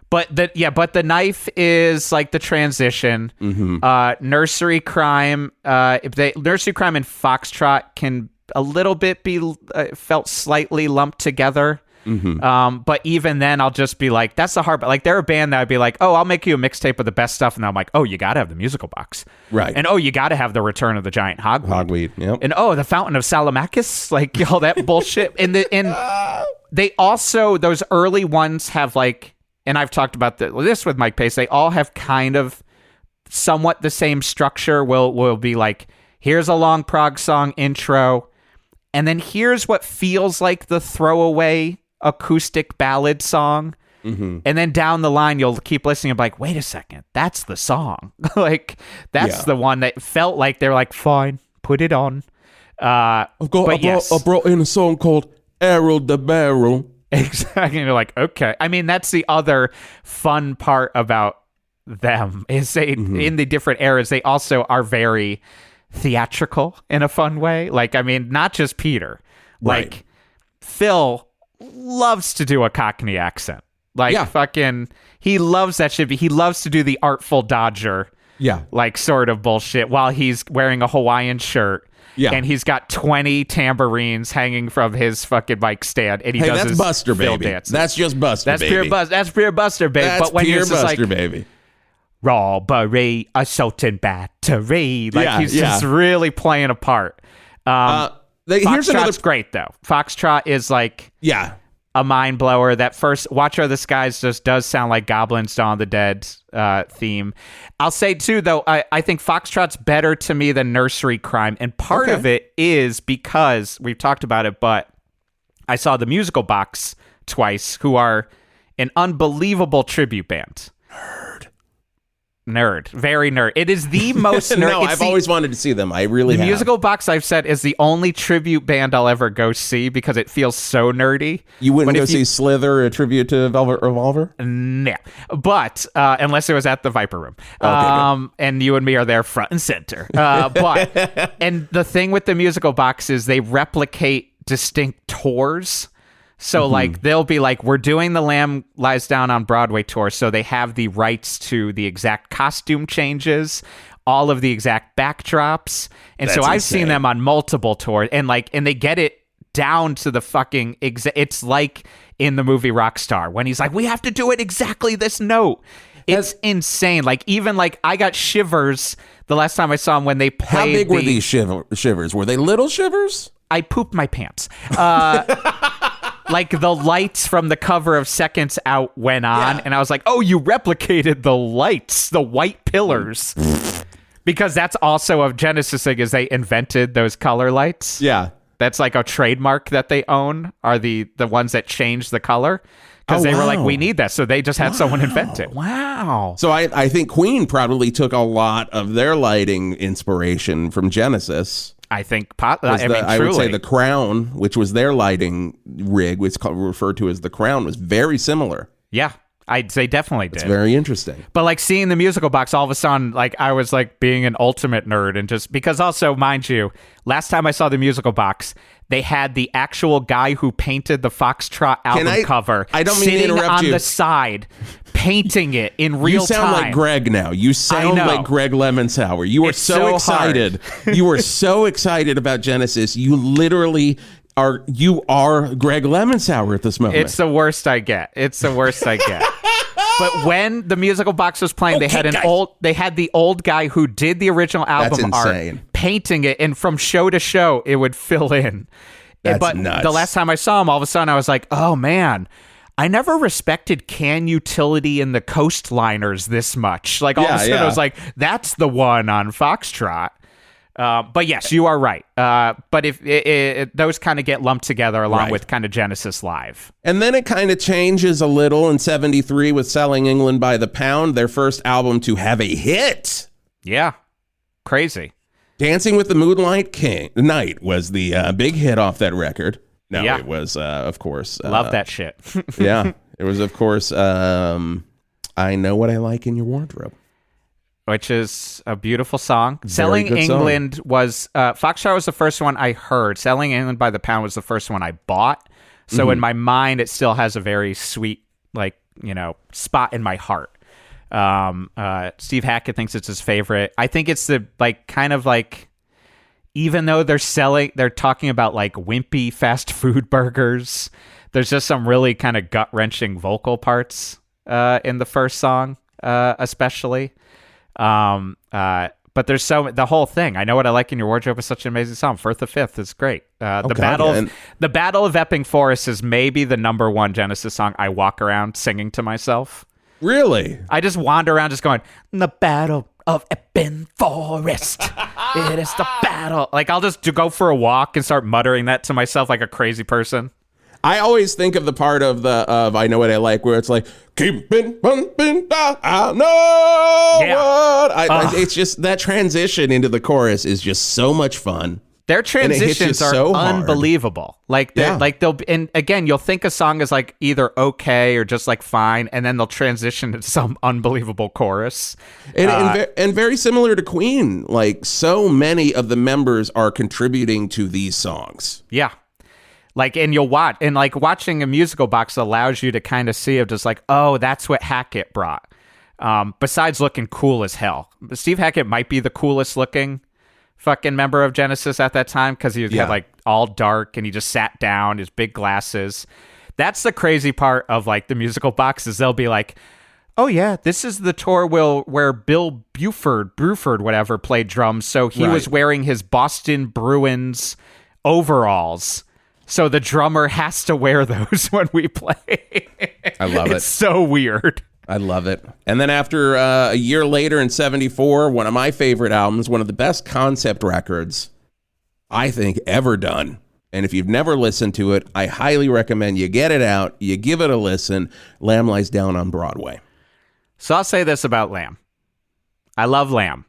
But The Knife is like the transition. Nursery Crime, Nursery Crime and Foxtrot can a little bit be felt slightly lumped together. But even then, I'll just be like, that's the hard part. Like, they're a band that I'd be like, oh, I'll make you a mixtape of the best stuff. And I'm like, oh, you got to have the musical box. Right. And oh, you got to have the Return of the Giant Hogweed. Yep. And oh, the Fountain of Salamakis. Like, all that bullshit. And they also, those early ones have like, and I've talked about this with Mike Pace, they all have kind of somewhat the same structure. Will be like, here's a long prog song intro, and then here's what feels like the throwaway acoustic ballad song, and then down the line you'll keep listening and be like, wait a second, that's the song. Like, that's the one that felt like they're like, fine, put it on. I brought in a song called Arrow the Barrel. Exactly. And you're like, okay. I mean, that's the other fun part about them, is they in the different eras, they also are very theatrical in a fun way. Like, I mean, not just Peter. Right. Like, Phil loves to do a Cockney accent. Like, fucking, he loves that shit. He loves to do the Artful Dodger, like, sort of bullshit while he's wearing a Hawaiian shirt. Yeah. And he's got 20 tambourines hanging from his fucking mic stand, and he does that's his Buster, Phil baby. dance. That's just Buster, that's baby. That's pure Buster, baby. That's but when pure you're just Buster, like, baby. Robbery, assault and battery. Like, he's just really playing a part. Here's another great, though. Foxtrot is like a mind blower. That first Watcher of the Skies just does sound like Goblin's Dawn of the Dead theme. I'll say too, though, I think Foxtrot's better to me than Nursery Crime, and part of it is because we've talked about it, but I saw the Musical Box twice, who are an unbelievable tribute band. Nerd. Very nerd. It is the most nerd. No, I've always wanted to see them. I really have. The Musical Box, I've said, is the only tribute band I'll ever go see because it feels so nerdy. You wouldn't go see Slither, a tribute to Velvet Revolver? No. But, unless it was at the Viper Room. And you and me are there front and center. But, and the thing with the Musical Box is they replicate distinct tours. So, like, they'll be like, we're doing the Lamb Lies Down on Broadway tour, so they have the rights to the exact costume changes, all of the exact backdrops. And so I've seen them on multiple tours, and they get it down to the fucking it's like in the movie Rockstar when he's like, we have to do it exactly this note. It's insane. Like, even like I got shivers the last time I saw him when they played. How big were these shivers? Were they little shivers? I pooped my pants. Like, the lights from the cover of Seconds Out went on, and I was like, oh, you replicated the lights, the white pillars. Because that's also a Genesis thing, is they invented those color lights. Yeah. That's like a trademark that they own, are the ones that change the color. Because they were like, we need that. So they just had someone invent it. Wow. So I think Queen probably took a lot of their lighting inspiration from Genesis. I think, I would say the Crown, which was their lighting rig, which is referred to as the Crown, was very similar. Yeah. They definitely did. It's very interesting. But like seeing the musical box, all of a sudden, like I was like being an ultimate nerd, and just because also, mind you, last time I saw the musical box, they had the actual guy who painted the Foxtrot album cover. I don't mean to interrupt on you. The side, painting it in real time. You sound like Greg now. You sound like Greg Lemonsauer. You are so excited. You were so excited about Genesis. You literally are Greg Lemonsauer at this moment. It's the worst I get. But when the musical box was playing, they had the old guy who did the original album art painting it, and from show to show it would fill in. That's nuts. The last time I saw him, all of a sudden I was like, oh man, I never respected Can Utility and the Coastliners this much. Like all of a sudden I was like, that's the one on Foxtrot. But yes, you are right. But if those kind of get lumped together along with kind of Genesis Live. And then it kind of changes a little in 73 with Selling England by the Pound, their first album to have a hit. Yeah. Crazy. Dancing with the Moonlight Knight was the big hit off that record. No, it was, of course. Love that shit. Yeah. It was, of course, I Know What I Like in Your Wardrobe. Which is a beautiful song. Selling England was... Foxtrot was the first one I heard. Selling England by the Pound was the first one I bought. So in my mind, it still has a very sweet, spot in my heart. Steve Hackett thinks it's his favorite. I think it's the, even though they're talking about, wimpy fast food burgers, there's just some really kind of gut-wrenching vocal parts in the first song, especially. But there's the whole thing. I Know What I Like in Your Wardrobe is such an amazing song. Firth the Fifth is great. The Battle of Epping Forest is maybe the number one Genesis song I walk around singing to myself. Really? I just wander around just going, the Battle of Epping Forest. It is the battle. I'll just go for a walk and start muttering that to myself like a crazy person. I always think of the part of I Know What I Like where it's like, keep it bumping, I know what. It's just that transition into the chorus is just so much fun. Their transitions are so unbelievable. And again, you'll think a song is either okay or just fine, and then they'll transition to some unbelievable chorus. And very similar to Queen, so many of the members are contributing to these songs. Yeah. And you'll watch, and watching a musical box allows you to kind of see of just oh, that's what Hackett brought. Besides looking cool as hell. Steve Hackett might be the coolest looking fucking member of Genesis at that time, because he had all dark and he just sat down, his big glasses. That's the crazy part of the musical box is they'll be oh yeah, this is the tour where Bill Bruford, whatever, played drums. So he was wearing his Boston Bruins overalls. So the drummer has to wear those when we play. I love it. It's so weird. I love it. And then after a year later in 74, one of my favorite albums, one of the best concept records I think ever done. And if you've never listened to it, I highly recommend you get it out, you give it a listen. Lamb Lies Down on Broadway. So I'll say this about Lamb. I love Lamb.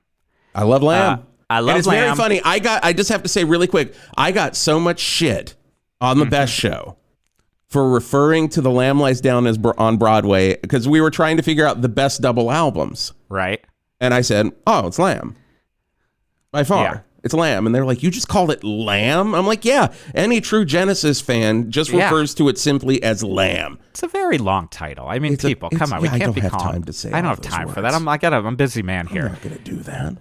I love Lamb. And it's Lamb. Very funny. I just have to say really quick, I got so much shit on the Best Show for referring to the Lamb Lies Down as on Broadway, because we were trying to figure out the best double albums. Right. And I said, oh, it's Lamb. By far. Yeah. It's Lamb. And they're like, you just called it Lamb? I'm like, yeah. Any true Genesis fan just refers to it simply as Lamb. It's a very long title. I mean, come on. We can't be calm. I don't have time to say I don't have time for that. I'm a busy man here. I'm not going to do that.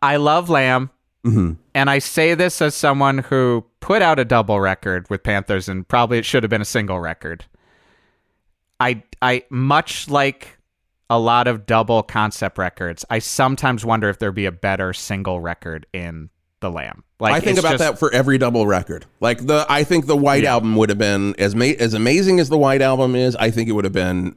I love Lamb. Mm-hmm. And I say this as someone who put out a double record with Panthers, and probably it should have been a single record. I much like a lot of double concept records, I sometimes wonder if there'd be a better single record in the Lamb. I think about that for every double record. I think the White Album would have been as amazing as the White Album is. I think it would have been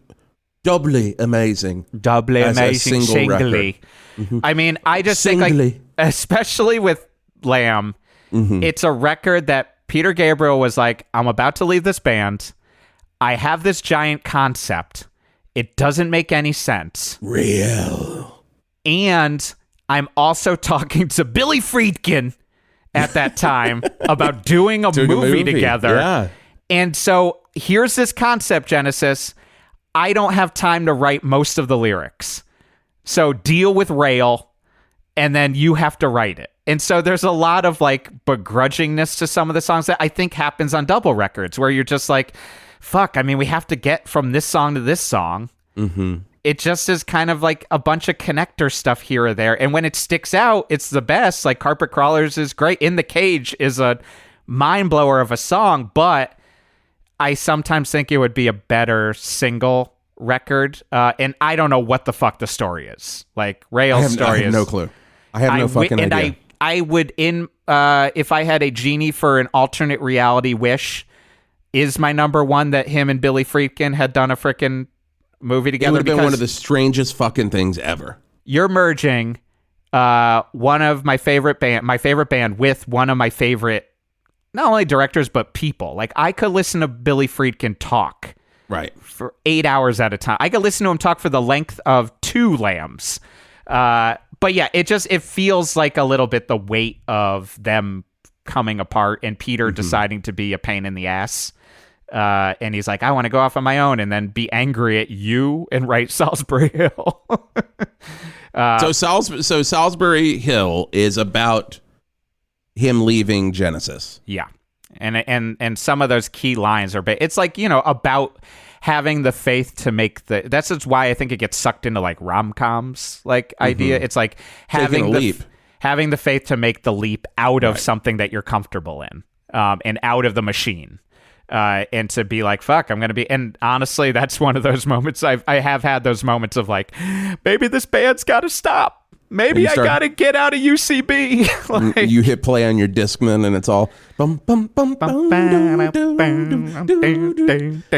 doubly amazing. Doubly amazing, singly. Mm-hmm. I mean, I just think especially with Lamb, it's a record that Peter Gabriel was like, I'm about to leave this band. I have this giant concept. It doesn't make any sense. Real. And I'm also talking to Billy Friedkin at that time about doing a movie together. Yeah. And so here's this concept, Genesis. I don't have time to write most of the lyrics. So deal with Rail, and then you have to write it. And so there's a lot of like begrudgingness to some of the songs that I think happens on double records, where you're just like, fuck, I mean, we have to get from this song to this song. Mm-hmm. It just is kind of like a bunch of connector stuff here or there. And when it sticks out, it's the best. Like Carpet Crawlers is great. In the Cage is a mind blower of a song, but I sometimes think it would be a better single record. And I don't know what the fuck the story is. Like Rail's story is... I have no clue. I have no fucking idea. I would, if I had a genie for an alternate reality wish, is my number one that him and Billy Friedkin had done a frickin' movie together. It would have been one of the strangest fucking things ever. You're merging one of my favorite band with one of my favorite, not only directors, but people. Like, I could listen to Billy Friedkin talk for 8 hours at a time. I could listen to him talk for the length of 2 Lambs. But yeah, it feels like a little bit the weight of them coming apart and Peter deciding to be a pain in the ass. And he's like, I want to go off on my own, and then be angry at you and write Salisbury Hill. So Salisbury Hill is about him leaving Genesis. Yeah. And some of those key lines are, it's like, about having the faith to make that's just why I think it gets sucked into like rom-coms, like idea. It's like having the faith to make the leap out of something that you're comfortable in, and out of the machine. And to be like, fuck, I'm going to be... And honestly, that's one of those moments. I have had those moments of like, maybe this band's got to stop. Maybe I got to get out of UCB. Like, you hit play on your Discman and it's all... Bum, bum, bum, bum,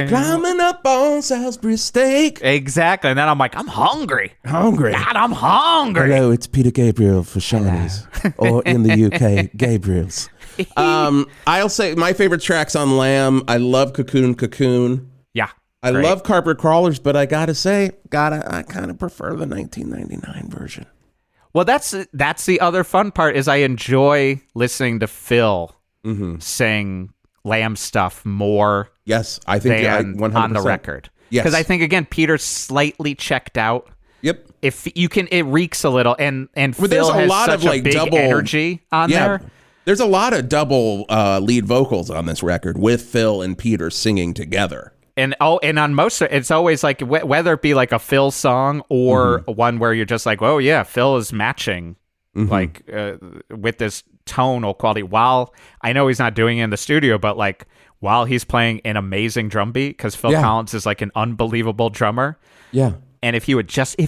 climbing up on Salisbury Steak. Exactly. And then I'm like, I'm hungry. God, I'm hungry. Hello, it's Peter Gabriel for Shawnee's. Or in the UK, Gabriel's. I'll say my favorite tracks on Lamb. I love Cocoon. Yeah. I love Carpet Crawlers, but I gotta say, I kind of prefer the 1999 version. Well, that's the other fun part, is I enjoy listening to Phil sing Lamb stuff more. Yes, I think than 100%. On the record. Yes, because I think again Peter's slightly checked out. Yep. If you can, it reeks a little, and well, Phil has such a big energy on there. There's a lot of double lead vocals on this record with Phil and Peter singing together. And on most, it's always like, whether it be like a Phil song or one where you're just like, oh yeah, Phil is matching like with this tonal quality. While I know he's not doing it in the studio, but like while he's playing an amazing drum beat, because Phil Collins is like an unbelievable drummer. Yeah. And if you just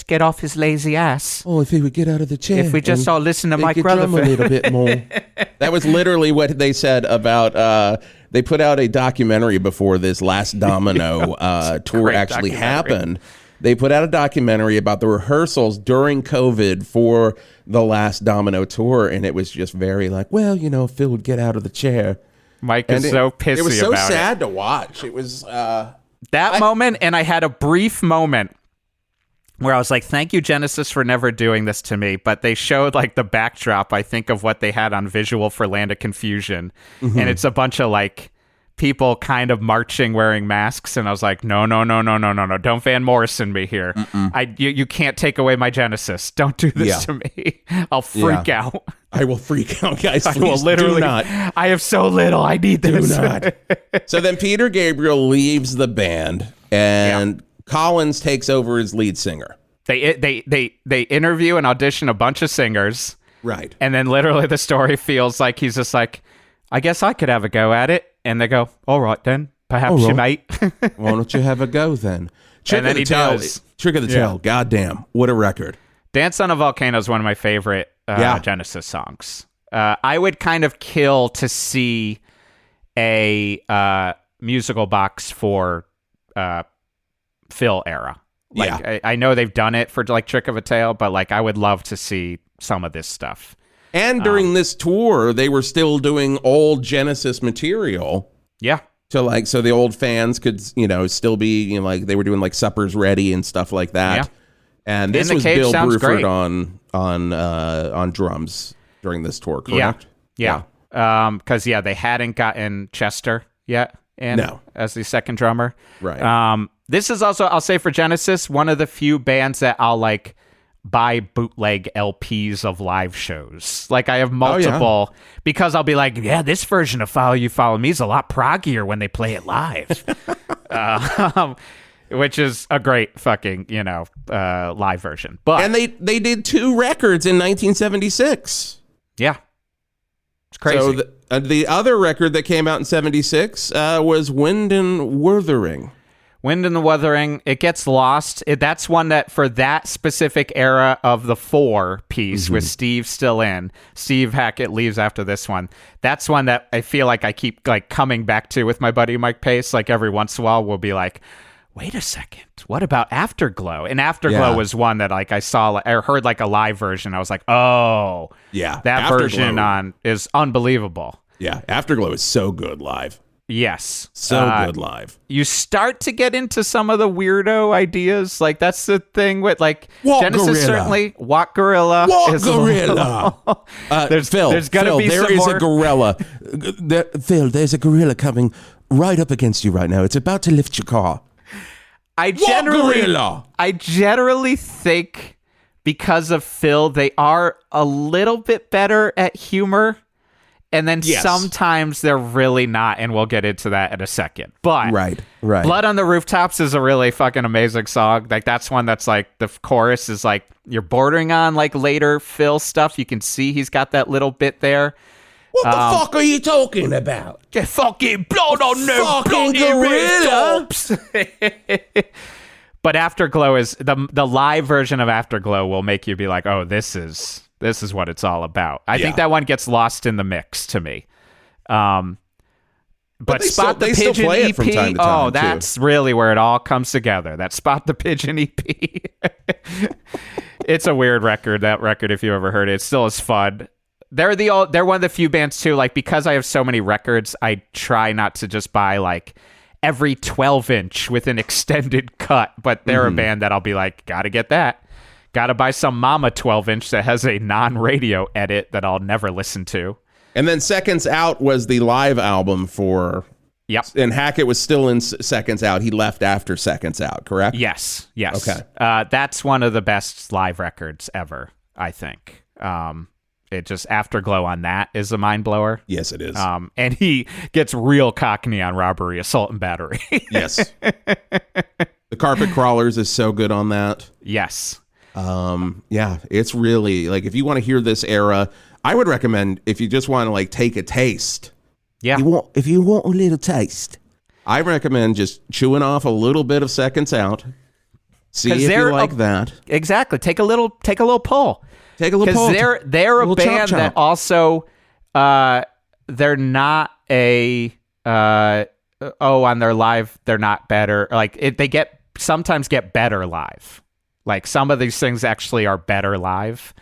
get off his lazy ass. Oh, if he would get out of the chair. If we just all listen to Mike Rutherford. A little bit more. That was literally what they said about, they put out a documentary before this Last Domino tour actually happened. They put out a documentary about the rehearsals during COVID for the Last Domino tour. And it was just very like, well, Phil would get out of the chair. Mike is so pissy about it. It was so sad to watch. It was... that moment, and I had a brief moment where I was like, thank you, Genesis, for never doing this to me. But they showed like the backdrop, I think, of what they had on visual for Land of Confusion. And it's a bunch of like people kind of marching wearing masks. And I was like, no. Don't Van Morrison me here. You can't take away my Genesis. Don't do this to me. I'll freak out. I will freak out, guys. I will literally do not. I have so little. I need this. Do not. So then Peter Gabriel leaves the band, and Collins takes over as lead singer. They interview and audition a bunch of singers, right? And then literally the story feels like he's just like, I guess I could have a go at it, and they go, all right then, perhaps you might. Why don't you have a go then? And then he does. Trick of the Tail. Goddamn, what a record! Dance on a Volcano is one of my favorite Genesis songs. I would kind of kill to see a musical box for Phil era. Like, I know they've done it for like Trick of a Tail, but like I would love to see some of this stuff. And during this tour, they were still doing old Genesis material. Yeah. So the old fans could, still be, like they were doing like Supper's Ready and stuff like that. Yeah. And this was Bill Bruford on drums during this tour, correct? Yeah. Because they hadn't gotten Chester yet as the second drummer. Right. This is also, I'll say for Genesis, one of the few bands that I'll like buy bootleg LPs of live shows. Like I have multiple because I'll be like, yeah, this version of Follow You, Follow Me is a lot proggier when they play it live. Which is a great fucking, live version. But and they did 2 records in 1976. Yeah. It's crazy. So the other record that came out in 76 was Wind and Wuthering. Wind and the Wuthering, it gets lost. That's one that for that specific era of the 4 piece with Steve still in, Steve Hackett leaves after this one. That's one that I feel like I keep like coming back to with my buddy Mike Pace. Like every once in a while we'll be like, wait a second, what about Afterglow? And Afterglow was one that like I heard like a live version. I was like, oh, yeah, that Afterglow version is unbelievable. Yeah, Afterglow is so good live. Yes. So good live. You start to get into some of the weirdo ideas. Like, that's the thing with, like, Walk Genesis Gorilla. certainly. Walk Gorilla. Walk Gorilla. There's going to be there is a gorilla. Phil, there's a gorilla coming right up against you right now. It's about to lift your car. I generally think because of Phil, they are a little bit better at humor. And then sometimes they're really not, and we'll get into that in a second. But right. Blood on the Rooftops is a really fucking amazing song. Like that's one that's like the chorus is like you're bordering on like later Phil stuff. You can see he's got that little bit there. What the fuck are you talking about? Get fucking blood on the fucking gorilla. But Afterglow is the live version of Afterglow will make you be like, oh, this is what it's all about. I think that one gets lost in the mix to me. But Spot the Pigeon play EP, it from time to time, oh, that's really where it all comes together. That Spot the Pigeon EP. It's a weird record, that record, if you ever heard it. It still is fun. They're one of the few bands, too, like, because I have so many records, I try not to just buy, like, every 12-inch with an extended cut, but they're a band that I'll be like, gotta get that. Gotta buy some Mama 12-inch that has a non-radio edit that I'll never listen to. And then Seconds Out was the live album for... Yep. And Hackett was still in Seconds Out. He left after Seconds Out, correct? Yes. Okay. That's one of the best live records ever, I think. It just Afterglow on that is a mind blower. Yes, it is. And he gets real cockney on Robbery, Assault, and Battery. Yes. The Carpet Crawlers is so good on that. Yes. Yeah, it's really like if you want to hear this era, I would recommend if you just want to like take a taste. Yeah. If you want a little taste, I recommend just chewing off a little bit of Seconds Out. See if you like that. Exactly. Take a little pull. Take a little pull. Because they're a band that also they're not a on their live they're not better. Like they sometimes get better live. Like some of these things actually are better live.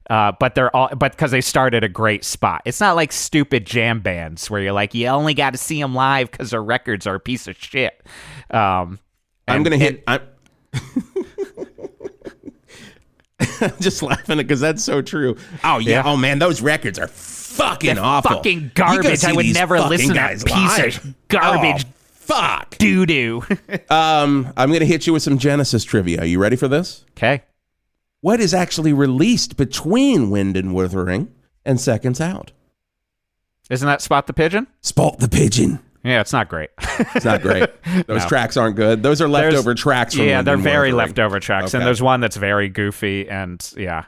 But because they start at a great spot. It's not like stupid jam bands where you're like, you only got to see them live because their records are a piece of shit. I'm just laughing because that's so true. Oh yeah. Oh man, those records are fucking awful. Fucking garbage. I would never listen to that piece of garbage. Fuck. Doo-doo. I'm going to hit you with some Genesis trivia. Are you ready for this? Okay. What is actually released between Wind and Wuthering and Seconds Out? Isn't that Spot the Pigeon? Spot the Pigeon. Yeah, it's not great. It's not great. Those tracks aren't good. Those are leftover tracks from Wind they're and very Wuthering. leftover tracks. Okay. And there's one that's very goofy and yeah.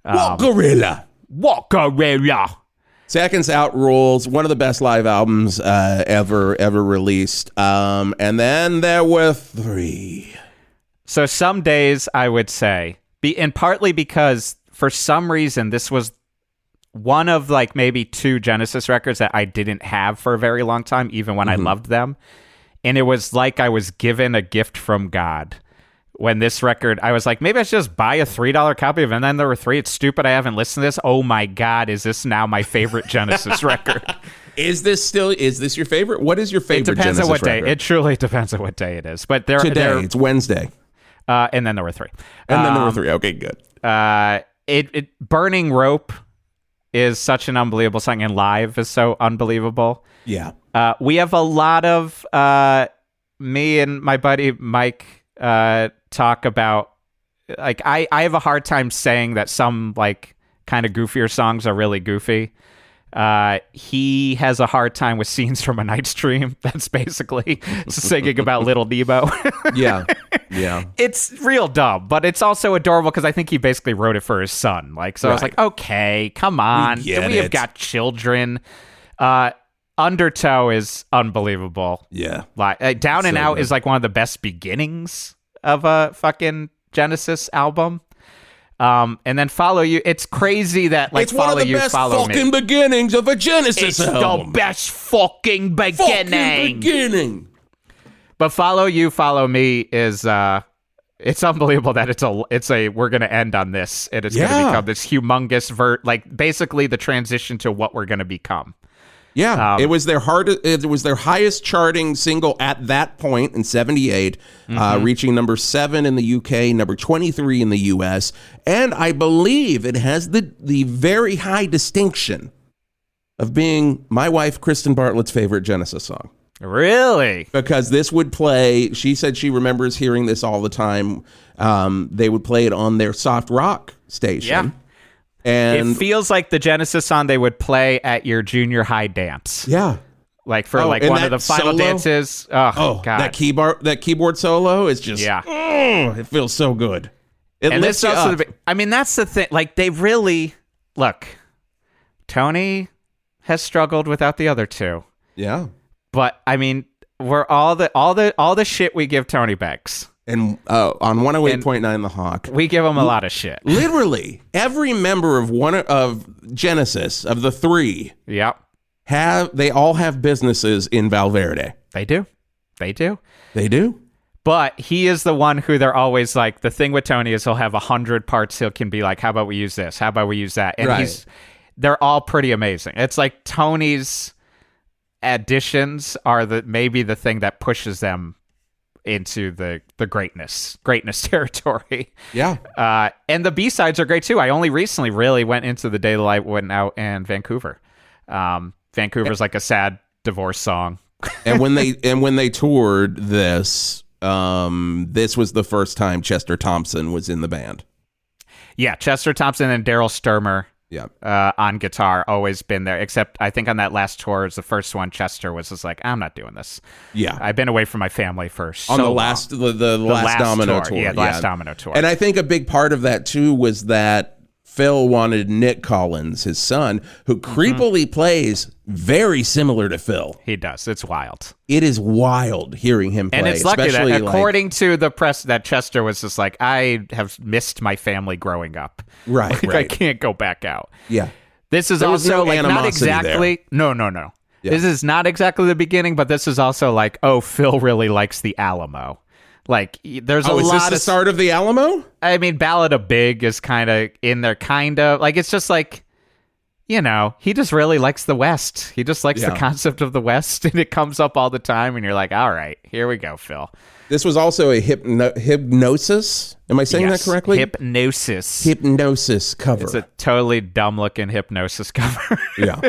What Gorilla? What Gorilla? Seconds Out rules. One of the best live albums ever released. And then there were 3. So some days I would say, and partly because for some reason this was one of like maybe 2 Genesis records that I didn't have for a very long time, even when I loved them. And it was like I was given a gift from God. When this record, I was like, maybe I should just buy a $3 copy of it. And then there were 3. It's stupid. I haven't listened to this. Oh my God, is this now my favorite Genesis record? Is this your favorite? What is your favorite Genesis record? It depends on what day. It truly depends on what day it is. But it's Wednesday. And then there were 3. And then there were 3. Okay, good. Burning Rope is such an unbelievable song, and live is so unbelievable. Yeah. We have a lot of me and my buddy Mike talk about, like, I have a hard time saying that some like kind of goofier songs are really goofy. He has a hard time with Scenes from a Night Stream. That's basically singing about Little Nemo. Yeah. It's real dumb, but it's also adorable because I think he basically wrote it for his son. Like, so I was like, okay, come on. We have got children. Undertow is unbelievable. Yeah. Like, Down and Out is like one of the best beginnings of a fucking Genesis album. And then Follow You. It's crazy that like it's Follow You, Follow Me. It's one of the best fucking beginnings of a Genesis album. It's the best fucking beginning. But Follow You, Follow Me is it's unbelievable that it's a we're gonna end on this and it's gonna become this humongous like basically the transition to what we're gonna become. Yeah, it was their highest charting single at that point in 78, reaching number 7 in the UK, number 23 in the US, and I believe it has the very high distinction of being my wife Kristen Bartlett's favorite Genesis song. Really? Because this would play, she said she remembers hearing this all the time. They would play it on their soft rock station. Yeah. And it feels like the Genesis song they would play at your junior high dance. Yeah. Like for like one of the final dances. Oh God. That keyboard solo is just, it feels so good. And this also, I mean, that's the thing. Like they really, look, Tony has struggled without the other two. Yeah. But I mean, we're all the shit we give Tony Beggs. And on 108.9 The Hawk, we give him a lot of shit. Literally, every member of Genesis, of the three, yep, they all have businesses in Valverde. They do. But he is the one who they're always like. The thing with Tony is he'll have 100 parts. He can be like, "How about we use this? How about we use that?" And they're all pretty amazing. It's like Tony's additions are maybe the thing that pushes them into the greatness territory. Yeah. And the B-sides are great too. I only recently really went into The Day the Light Went Out and Vancouver. Vancouver's like a sad divorce song. And when they toured this was the first time Chester Thompson was in the band. Yeah, Chester Thompson and Daryl Sturmer. Yeah. On guitar, always been there. Except I think on that last tour, the first one, Chester was just like, I'm not doing this. Yeah, I've been away from my family for on the last Domino tour. Yeah, the last Domino tour. And I think a big part of that too was that Phil wanted Nick Collins, his son, who creepily plays very similar to Phil. He does. It's wild. It is wild hearing him play. And it's lucky that, according to the press, that Chester was just like, I have missed my family growing up. Right, right. I can't go back out. Yeah. This is also like not exactly. There. No. Yeah. This is not exactly the beginning, but this is also like, oh, Phil really likes the Alamo. Like, there's a lot of... is this the start of the Alamo? I mean, Ballad of Big is kind of in there, kind of. Like, it's just like, you know, he just really likes the West. He just likes the concept of the West, and it comes up all the time, and you're like, all right, here we go, Phil. This was also a Hypnosis. Am I saying that correctly? Hypnosis cover. It's a totally dumb-looking Hypnosis cover. Yeah.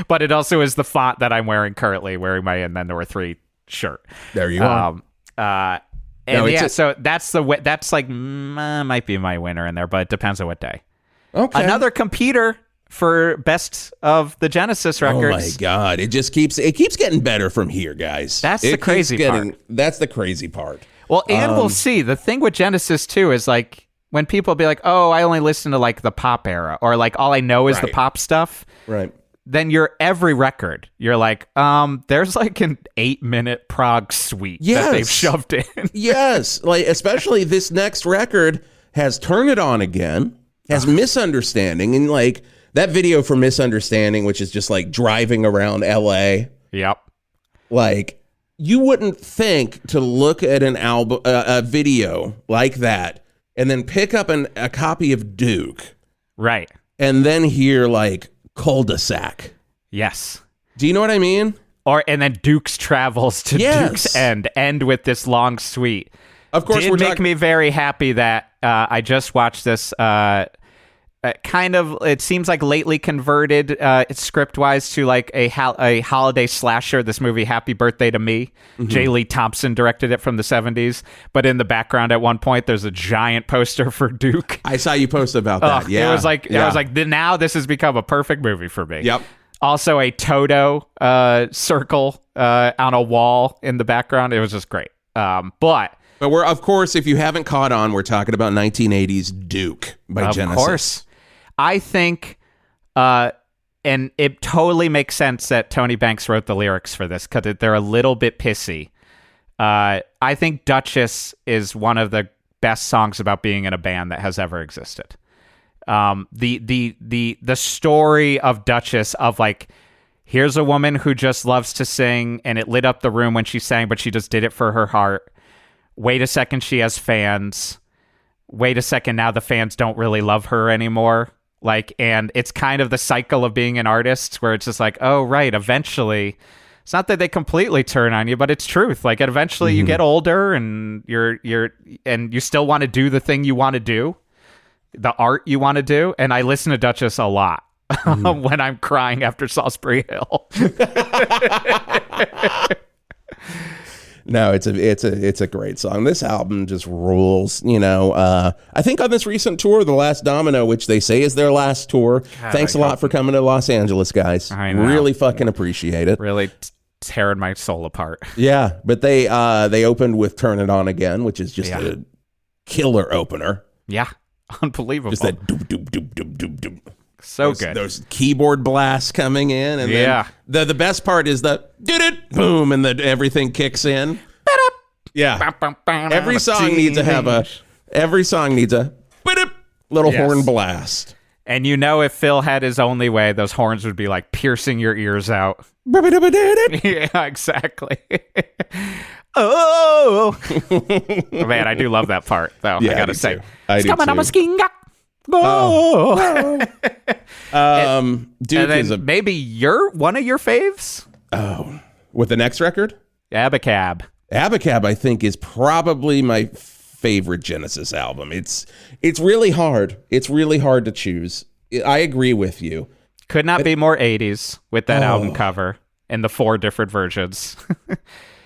But it also is the font that I'm wearing currently, wearing my And Then There Were Three shirt. There you are. And so that's like might be my winner in there, but it depends on what day. Okay. Another competitor for best of the Genesis records. Oh my God! It keeps getting better from here, guys. That's the crazy part. That's the crazy part. Well, and we'll see. The thing with Genesis too is like when people be like, "Oh, I only listen to like the pop era," or like all I know is the pop stuff. Right. Then every record, you're like, there's like an 8-minute prog suite that they've shoved in. Yes. Like, especially this next record has Turn It On Again, has Misunderstanding, and like that video for Misunderstanding, which is just like driving around LA. Yep. Like, you wouldn't think to look at an album, a video like that, and then pick up a copy of Duke. Right. And then hear like Cul-de-sac. Yes. Do you know what I mean? And then Duke's Travels to Duke's End with this long suite. Of course, Did make me very happy that I just watched this kind of, it seems like lately converted script-wise to like a holiday slasher, this movie Happy Birthday to Me. J. Lee Thompson directed it from the 70s, but in the background at one point there's a giant poster for Duke. I saw you post about that. It was like, I was like, now this has become a perfect movie for me. Yep. Also a Toto circle on a wall in the background. It was just great. But we're, of course, if you haven't caught on, we're talking about 1980s Duke by Genesis. Of course. I think, and it totally makes sense that Tony Banks wrote the lyrics for this because they're a little bit pissy. I think Duchess is one of the best songs about being in a band that has ever existed. The story of Duchess, of like, here's a woman who just loves to sing and it lit up the room when she sang, but she just did it for her heart. Wait a second, she has fans. Wait a second, now the fans don't really love her anymore. Like, and it's kind of the cycle of being an artist where it's just like, oh, right, eventually, it's not that they completely turn on you, but it's truth. Like, eventually you get older and and you still want to do the thing you want to do, the art you want to do. And I listen to Duchess a lot when I'm crying after Salisbury Hill. No, it's a great song. This album just rules. You know, I think on this recent tour, The Last Domino, which they say is their last tour. God, thanks a lot for coming to Los Angeles, guys. I know. Really fucking appreciate it. Really tearing my soul apart. Yeah, but they opened with Turn It On Again, which is just a killer opener. Yeah, unbelievable. Just that doop doop doop doop doop doop. So good. Those keyboard blasts coming in, and then the best part is the did it boom, and everything kicks in. Yeah, every song needs a little horn blast. And you know, if Phil had his only way, those horns would be like piercing your ears out. Yeah, exactly. Oh man, I do love that part, though. Yeah, I gotta say, I do too. Duke is maybe one of your faves. Oh, with the next record, Abacab. Abacab, I think, is probably my favorite Genesis album. It's really hard. It's really hard to choose. I agree with you. Could not be more 80s with that album cover and the 4 different versions.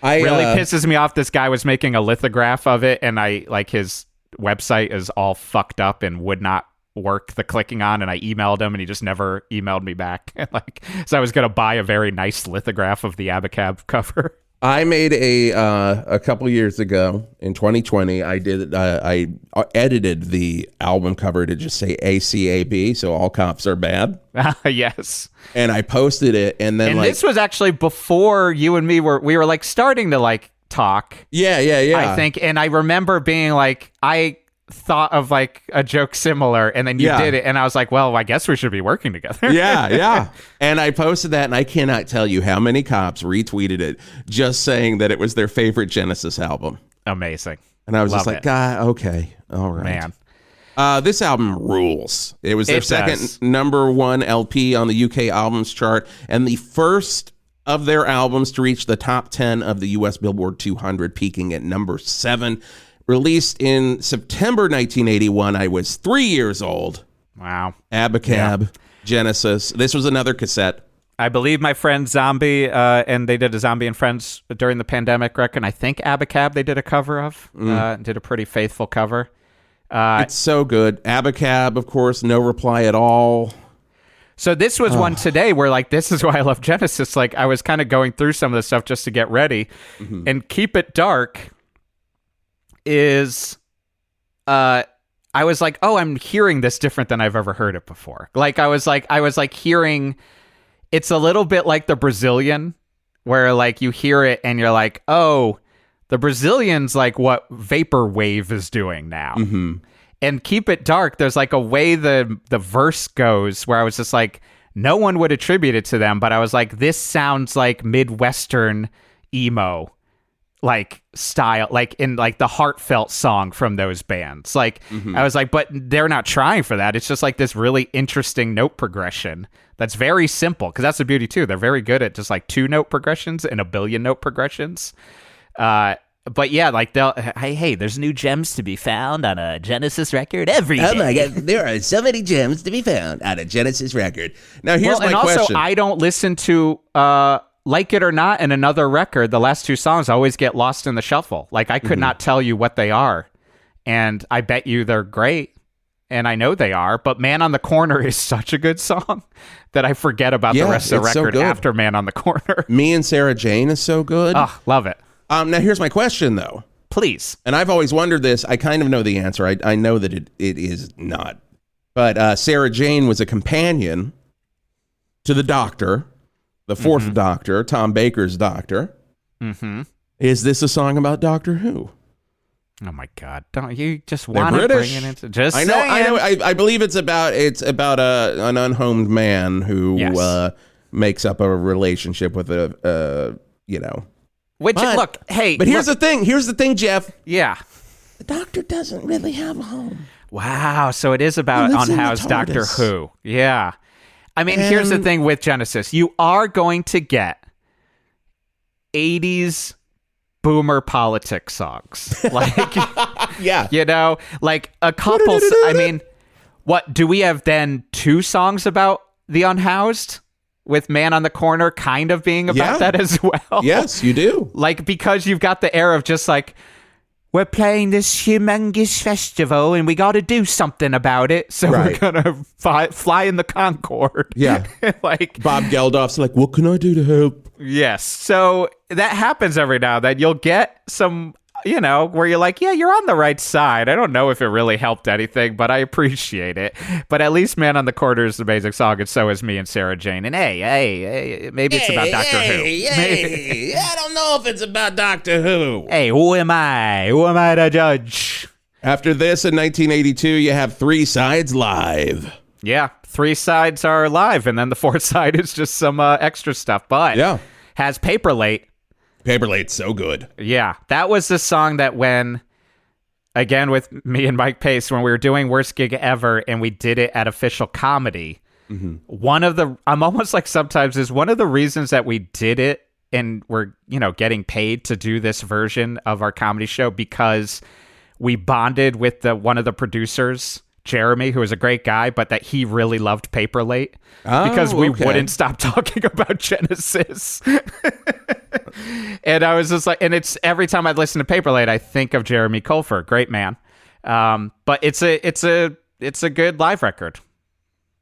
Really pisses me off. This guy was making a lithograph of it, and his website is all fucked up and would not work the clicking on, and I emailed him and he just never emailed me back. So I was gonna buy a very nice lithograph of the Abacab cover. I made a couple years ago in 2020. I edited the album cover to just say ACAB, so all cops are bad. Yes. And I posted it, and then this was actually before you and me were like starting to like talk. Yeah. I think, and I remember being like, I thought of like a joke similar, and then you did it, and I was like, well, I guess we should be working together. Yeah. And I posted that, and I cannot tell you how many cops retweeted it just saying that it was their favorite Genesis album. Amazing. And I was just like, God, okay, all right. Man. This album rules. It was their second number 1 LP on the UK albums chart, and the first of their albums to reach the top 10 of the US Billboard 200, peaking at number 7. Released in September 1981. I was 3 years old. Wow. Abacab, Genesis. This was another cassette. I believe my friend Zombie, and they did a Zombie and Friends during the pandemic record. I think Abacab they did a cover of. Did a pretty faithful cover. It's so good. Abacab, of course, No Reply at All. So this was one today where, like, this is why I love Genesis. Like, I was kind of going through some of the stuff just to get ready. And Keep It Dark is I was like, oh, I'm hearing this different than I've ever heard it before. Like I was like hearing, it's a little bit like the Brazilian, where like you hear it and you're like, oh, the Brazilian's like what Vaporwave is doing now. And Keep It Dark, there's like a way the verse goes where I was just like, no one would attribute it to them, but I was like, this sounds like Midwestern emo like style, like in like the heartfelt song from those bands. Like I was like, but they're not trying for that. It's just like this really interesting note progression that's very simple, because that's the beauty too. They're very good at just like 2-note progressions and a billion note progressions. But yeah, like hey, there's new gems to be found on a Genesis record every day. Oh my God, there are so many gems to be found on a Genesis record. Now here's my question. And also, I don't listen to Like It or Not and another record. The last two songs always get lost in the shuffle. Like I could not tell you what they are, and I bet you they're great, and I know they are. But Man on the Corner is such a good song that I forget about the rest of the record after Man on the Corner. Me and Sarah Jane is so good. Oh, love it. Now, here's my question, though. Please. And I've always wondered this. I kind of know the answer. I know that it is not. But Sarah Jane was a companion to the Doctor, the fourth Doctor, Tom Baker's Doctor. Mm-hmm. Is this a song about Doctor Who? Oh, my God. Don't you just want to bring it into... Just I know. I believe it's about an unhomed man who makes up a relationship with a. Which, look, hey... But here's the thing, Jeff. Yeah. The Doctor doesn't really have a home. Wow, so it is about unhoused Doctor Who. Yeah. I mean, here's the thing with Genesis. You are going to get 80s boomer politics songs. Like, yeah. Like a couple... I mean, what, do we have then 2 songs about the unhoused? With Man on the Corner kind of being about that as well. Yes, you do. Like, because you've got the air of just like, we're playing this humongous festival and we got to do something about it. So we're going to fly in the Concorde. Yeah. Like Bob Geldof's like, what can I do to help? Yes. So that happens every now and then. You'll get some... where you're like, yeah, you're on the right side. I don't know if it really helped anything, but I appreciate it. But at least Man on the Corner is an amazing song, and so is Me and Sarah Jane. And hey, maybe it's about Doctor Who. I don't know if it's about Doctor Who. Hey, who am I? Who am I to judge? After this, in 1982, you have 3 Sides Live. Yeah, 3 sides are live, and then the 4th side is just some extra stuff. But has Paperlate. Paperlate's so good. Yeah, that was the song that again with me and Mike Pace, when we were doing Worst Gig Ever and we did it at Official Comedy, I'm almost like sometimes is one of the reasons that we did it and we're, getting paid to do this version of our comedy show because we bonded with one of the producers, Jeremy, who was a great guy, but that he really loved Paperlate because we wouldn't stop talking about Genesis. And I was just like, and it's every time I listen to Paperlate, I think of Jeremy Colfer, great man. But it's a good live record.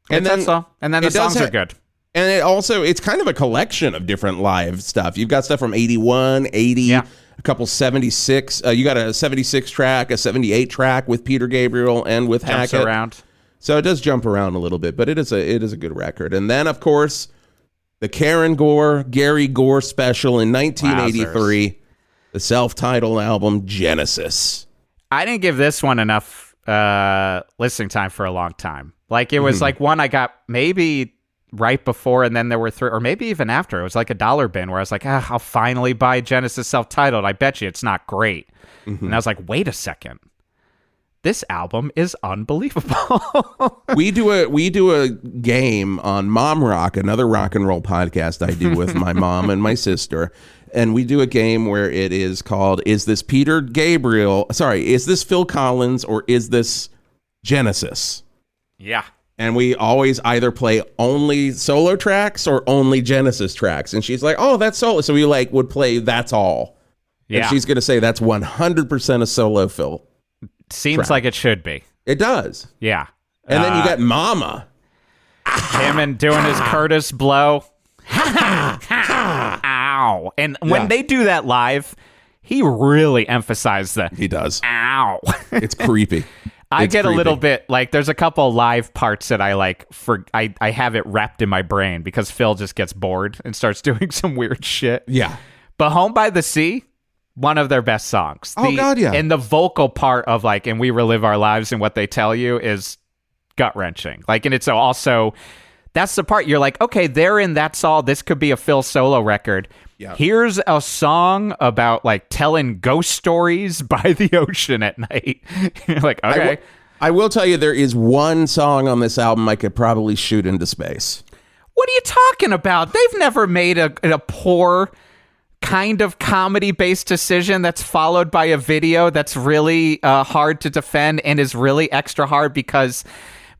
And then the songs are good. And it's kind of a collection of different live stuff. You've got stuff from 81, 80, a couple 76. You got a 76 track, a 78 track with Peter Gabriel and with Jumps Hackett. Around. So it does jump around a little bit, but it is a good record. And then, of course, the Gary Gore special in 1983, the self-titled album Genesis. I didn't give this one enough listening time for a long time. Like, it was like one I got maybe right before, and then there were 3, or maybe even after. It was like a dollar bin where I was like, I'll finally buy Genesis self-titled. I bet you it's not great. And I was like, wait a second. This album is unbelievable. We do a game on Mom Rock, another rock and roll podcast I do with my mom and my sister. And we do a game where it is called, is this Phil Collins or is this Genesis? Yeah. And we always either play only solo tracks or only Genesis tracks. And she's like, oh, that's solo. So we would play That's All. Yeah. And she's going to say that's 100% a solo Phil. Seems track. like it should be. It does. Yeah. And then you got Mama. Him and doing his Curtis blow. Ow. And when they do that live, he really emphasized that. He does. Ow. It's creepy. I get creepy. A little bit, like, there's a couple live parts that I like, I have it wrapped in my brain because Phil just gets bored and starts doing some weird shit. Yeah. But Home by the Sea, one of their best songs. God, yeah. And the vocal part of, like, and we relive our lives and what they tell you is gut-wrenching. Like, and it's also, that's the part you're like, okay, they're in That's All. This could be a Phil solo record. Yeah. Here's a song about, like, telling ghost stories by the ocean at night. You're like, okay. I will tell you, there is one song on this album I could probably shoot into space. What are you talking about? They've never made a poor kind of comedy-based decision that's followed by a video that's really hard to defend and is really extra hard because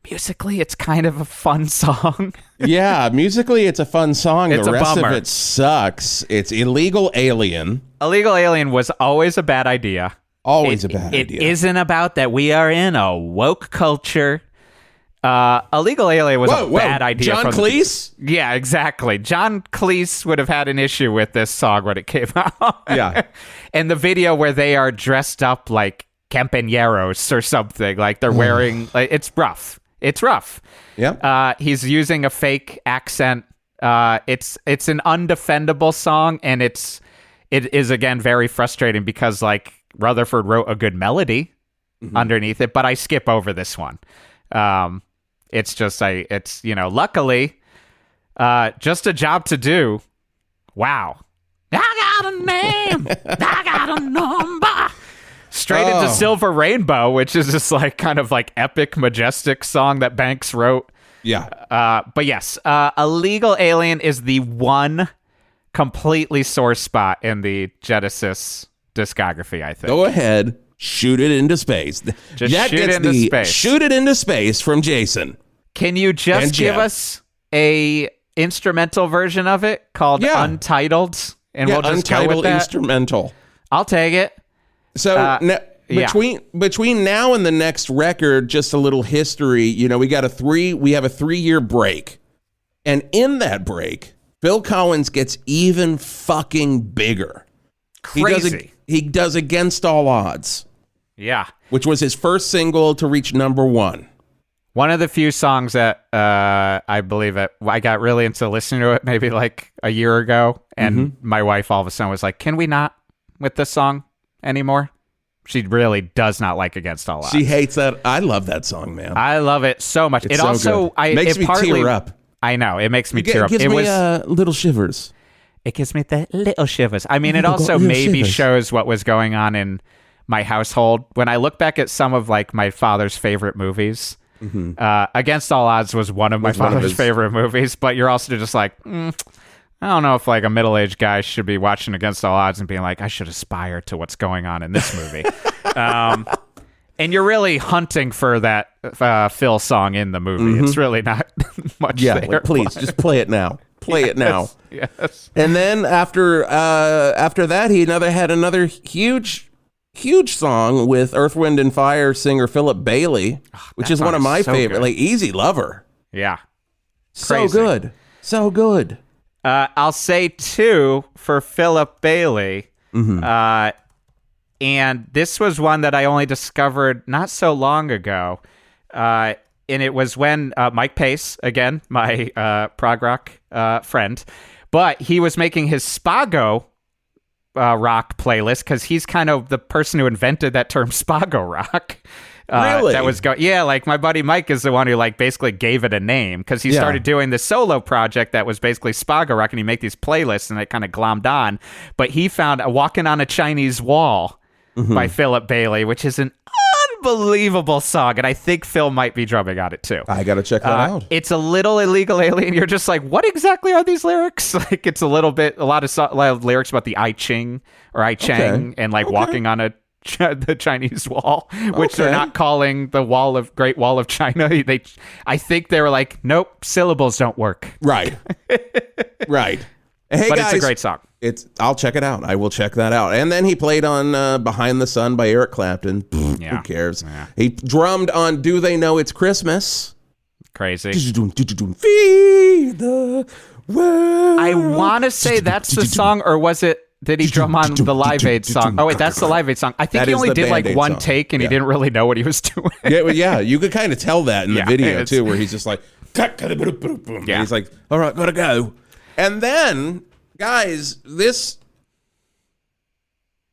musically it's kind of a fun song. Yeah, musically it's a fun song. The rest of it sucks. It's Illegal Alien. Illegal Alien was always a bad idea. Always a bad idea. It isn't about that we are in a woke culture. Illegal Alien was a bad idea. John Cleese? Yeah, exactly. John Cleese would have had an issue with this song when it came out. Yeah. And the video where they are dressed up like campañeros or something, like they're wearing, like, it's rough. It's rough. Yeah. He's using a fake accent. It's an undefendable song, and it is again very frustrating because like Rutherford wrote a good melody underneath it, but I skip over this one. It's just luckily, just a job to do. Wow. I got a name. I got a number. Straight into Silver Rainbow, which is this like kind of like epic, majestic song that Banks wrote. Yeah. But yes, Illegal Alien is the one completely sore spot in the Genesis discography, I think. Go ahead. Shoot it into space. Just shoot it into space. Shoot it into space from Jason. Can you just give us a instrumental version of it called Untitled? And we'll just Untitled go with that? Instrumental. I'll take it. So between now and the next record, just a little history. You know, we have a 3-year break, and in that break, Phil Collins gets even fucking bigger. Crazy. He does Against All Odds. Yeah. Which was his first single to reach number 1. One of the few songs that I believe I got really into listening to it maybe like a year ago, and my wife all of a sudden was like, "Can we not with this song anymore?" She really does not like Against All Odds. She hates that. I love that song, man. I love it so much. It's makes me tear up. I know. It makes me tear up. It gives me little shivers. It gives me the little shivers. I mean, it also maybe shows what was going on in my household. When I look back at some of like my father's favorite movies, Against All Odds was one of my father's favorite movies, but you're also just like, I don't know if like a middle-aged guy should be watching Against All Odds and being like, I should aspire to what's going on in this movie. And you're really hunting for that Phil song in the movie. It's really not much there. Like, please, just play it now. Play it now. Yes. And then after that, he had another huge song with Earth, Wind, and Fire singer Philip Bailey, which is one of my favorite, like Easy Lover. Yeah. Crazy. So good. I'll say two for Philip Bailey. And this was one that I only discovered not so long ago. And it was when Mike Pace, again, my prog rock friend, but he was making his Spago rock playlist because he's kind of the person who invented that term Spago rock. Really? That was like my buddy Mike is the one who like basically gave it a name because he started doing this solo project that was basically Spago rock, and he make these playlists and it kind of glommed on. But he found Walking on a Chinese Wall by Philip Bailey, which is an unbelievable song, and I think Phil might be drumming on it too. I gotta check that out. It's a little Illegal Alien. You're just like, what exactly are these lyrics? Like, it's a lot of lyrics about the I Ching or I Chang and like walking on the Chinese wall, which they're not calling the Great Wall of China. I think they were like, nope, syllables don't work. Right. Right. Hey, but guys, it's a great song. I'll check it out. I will check that out. And then he played on Behind the Sun by Eric Clapton. Who cares? Yeah. He drummed on Do They Know It's Christmas? Crazy. Feed the world. I want to say that's the song, or was it? Did he drum on the Live Aid song? Oh, wait, that's the Live Aid song. I think he only did like one take, and he didn't really know what he was doing. Yeah, you could kind of tell that in the video, too, where he's just like, and he's like, all right, gotta go. And then, guys, this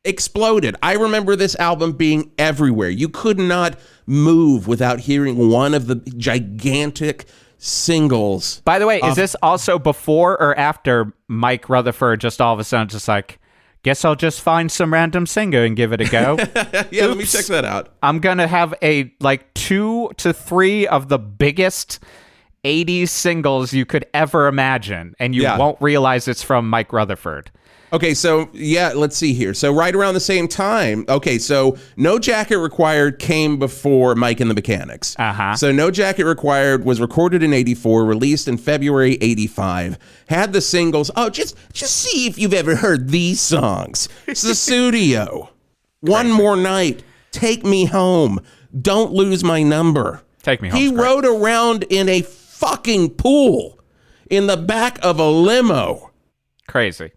exploded. I remember this album being everywhere. You could not move without hearing one of the gigantic singles. By the way, is this also before or after Mike Rutherford just all of a sudden just like, guess I'll just find some random singer and give it a go? Yeah, let me check that out. I'm going to have 2 to 3 of the biggest 80s singles you could ever imagine, and you won't realize it's from Mike Rutherford. Okay, so yeah, let's see here. So right around the same time, okay, so No Jacket Required came before Mike and the Mechanics. So No Jacket Required was recorded in 84, released in February 85, had the singles, just see if you've ever heard these songs. Sussudio, One More Night, Take Me Home, Don't Lose My Number. Take Me Home. He rode around in a fucking pool in the back of a limo. Crazy.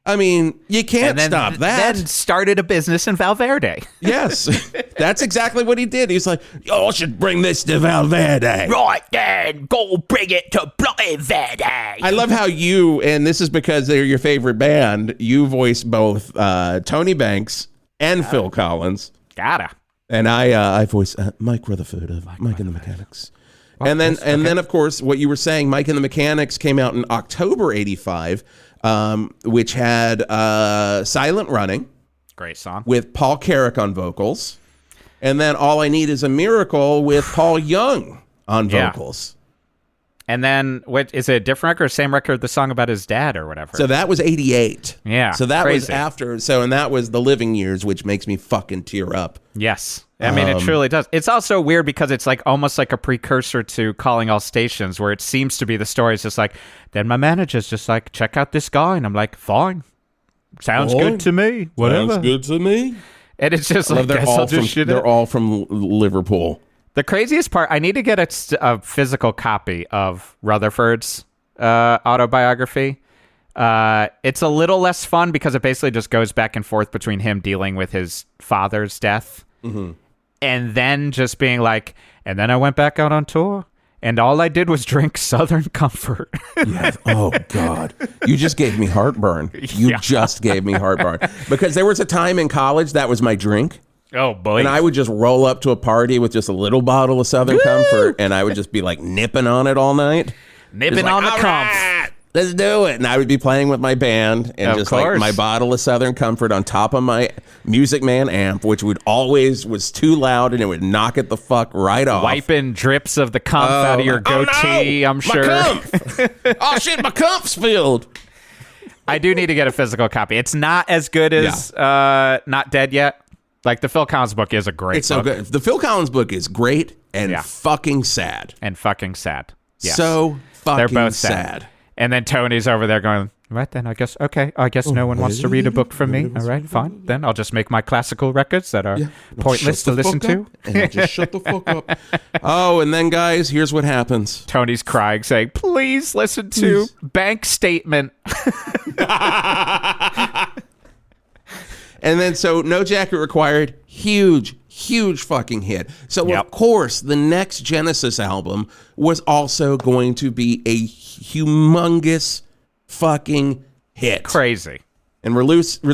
I mean, you can't stop that. Then started a business in Valverde. Yes, that's exactly what he did. He's like, I should bring this to Valverde. Right then, go bring it to Bloody Verde. I love how you, and this is because they're your favorite band, you voice both Tony Banks and Phil Collins. Gotta. And I voice Mike Rutherford of Mike and the Mechanics. And then, of course, what you were saying, Mike and the Mechanics came out in October 85, which had Silent Running. Great song. With Paul Carrick on vocals. And then All I Need Is a Miracle with Paul Young on vocals. And then, is it a different record or same record, the song about his dad or whatever? So that was 88. Yeah, so that was after, and that was The Living Years, which makes me fucking tear up. Yes. I mean, it truly does. It's also weird because it's like almost like a precursor to Calling All Stations, where it seems to be the story is just like, then my manager's just like, check out this guy. And I'm like, fine. Sounds good to me. Whatever. Sounds good to me. And it's just like, they're all from Liverpool. The craziest part, I need to get a physical copy of Rutherford's autobiography. It's a little less fun because it basically just goes back and forth between him dealing with his father's death and then just being like, and then I went back out on tour and all I did was drink Southern Comfort. Yes. Oh, God. You just gave me heartburn. You just gave me heartburn. Because there was a time in college that was my drink. Oh, boy. And I would just roll up to a party with just a little bottle of Southern Comfort, and I would just be like nipping on it all night. Nipping on the comf. Right, let's do it. And I would be playing with my band and like my bottle of Southern Comfort on top of my Music Man amp, which was too loud and it would knock it the fuck right off. Wiping drips of the comf out of your goatee, no, I'm sure. Oh, shit, my comf's filled. I do need to get a physical copy. It's not as good as Not Dead Yet. Like, the Phil Collins book is a great book. It's so good. The Phil Collins book is great and fucking sad. And fucking sad. Yes. So fucking They're both sad. And then Tony's over there going, right then, I guess no one wants to read a book from me. All right, fine. Then I'll just make my classical records that are pointless to listen to. And I'll just shut the fuck up. Oh, and then, guys, here's what happens. Tony's crying, saying, please listen to Bank Statement. And then, so No Jacket Required, huge fucking hit. So, of course, the next Genesis album was also going to be a humongous fucking hit. Crazy. And released. I've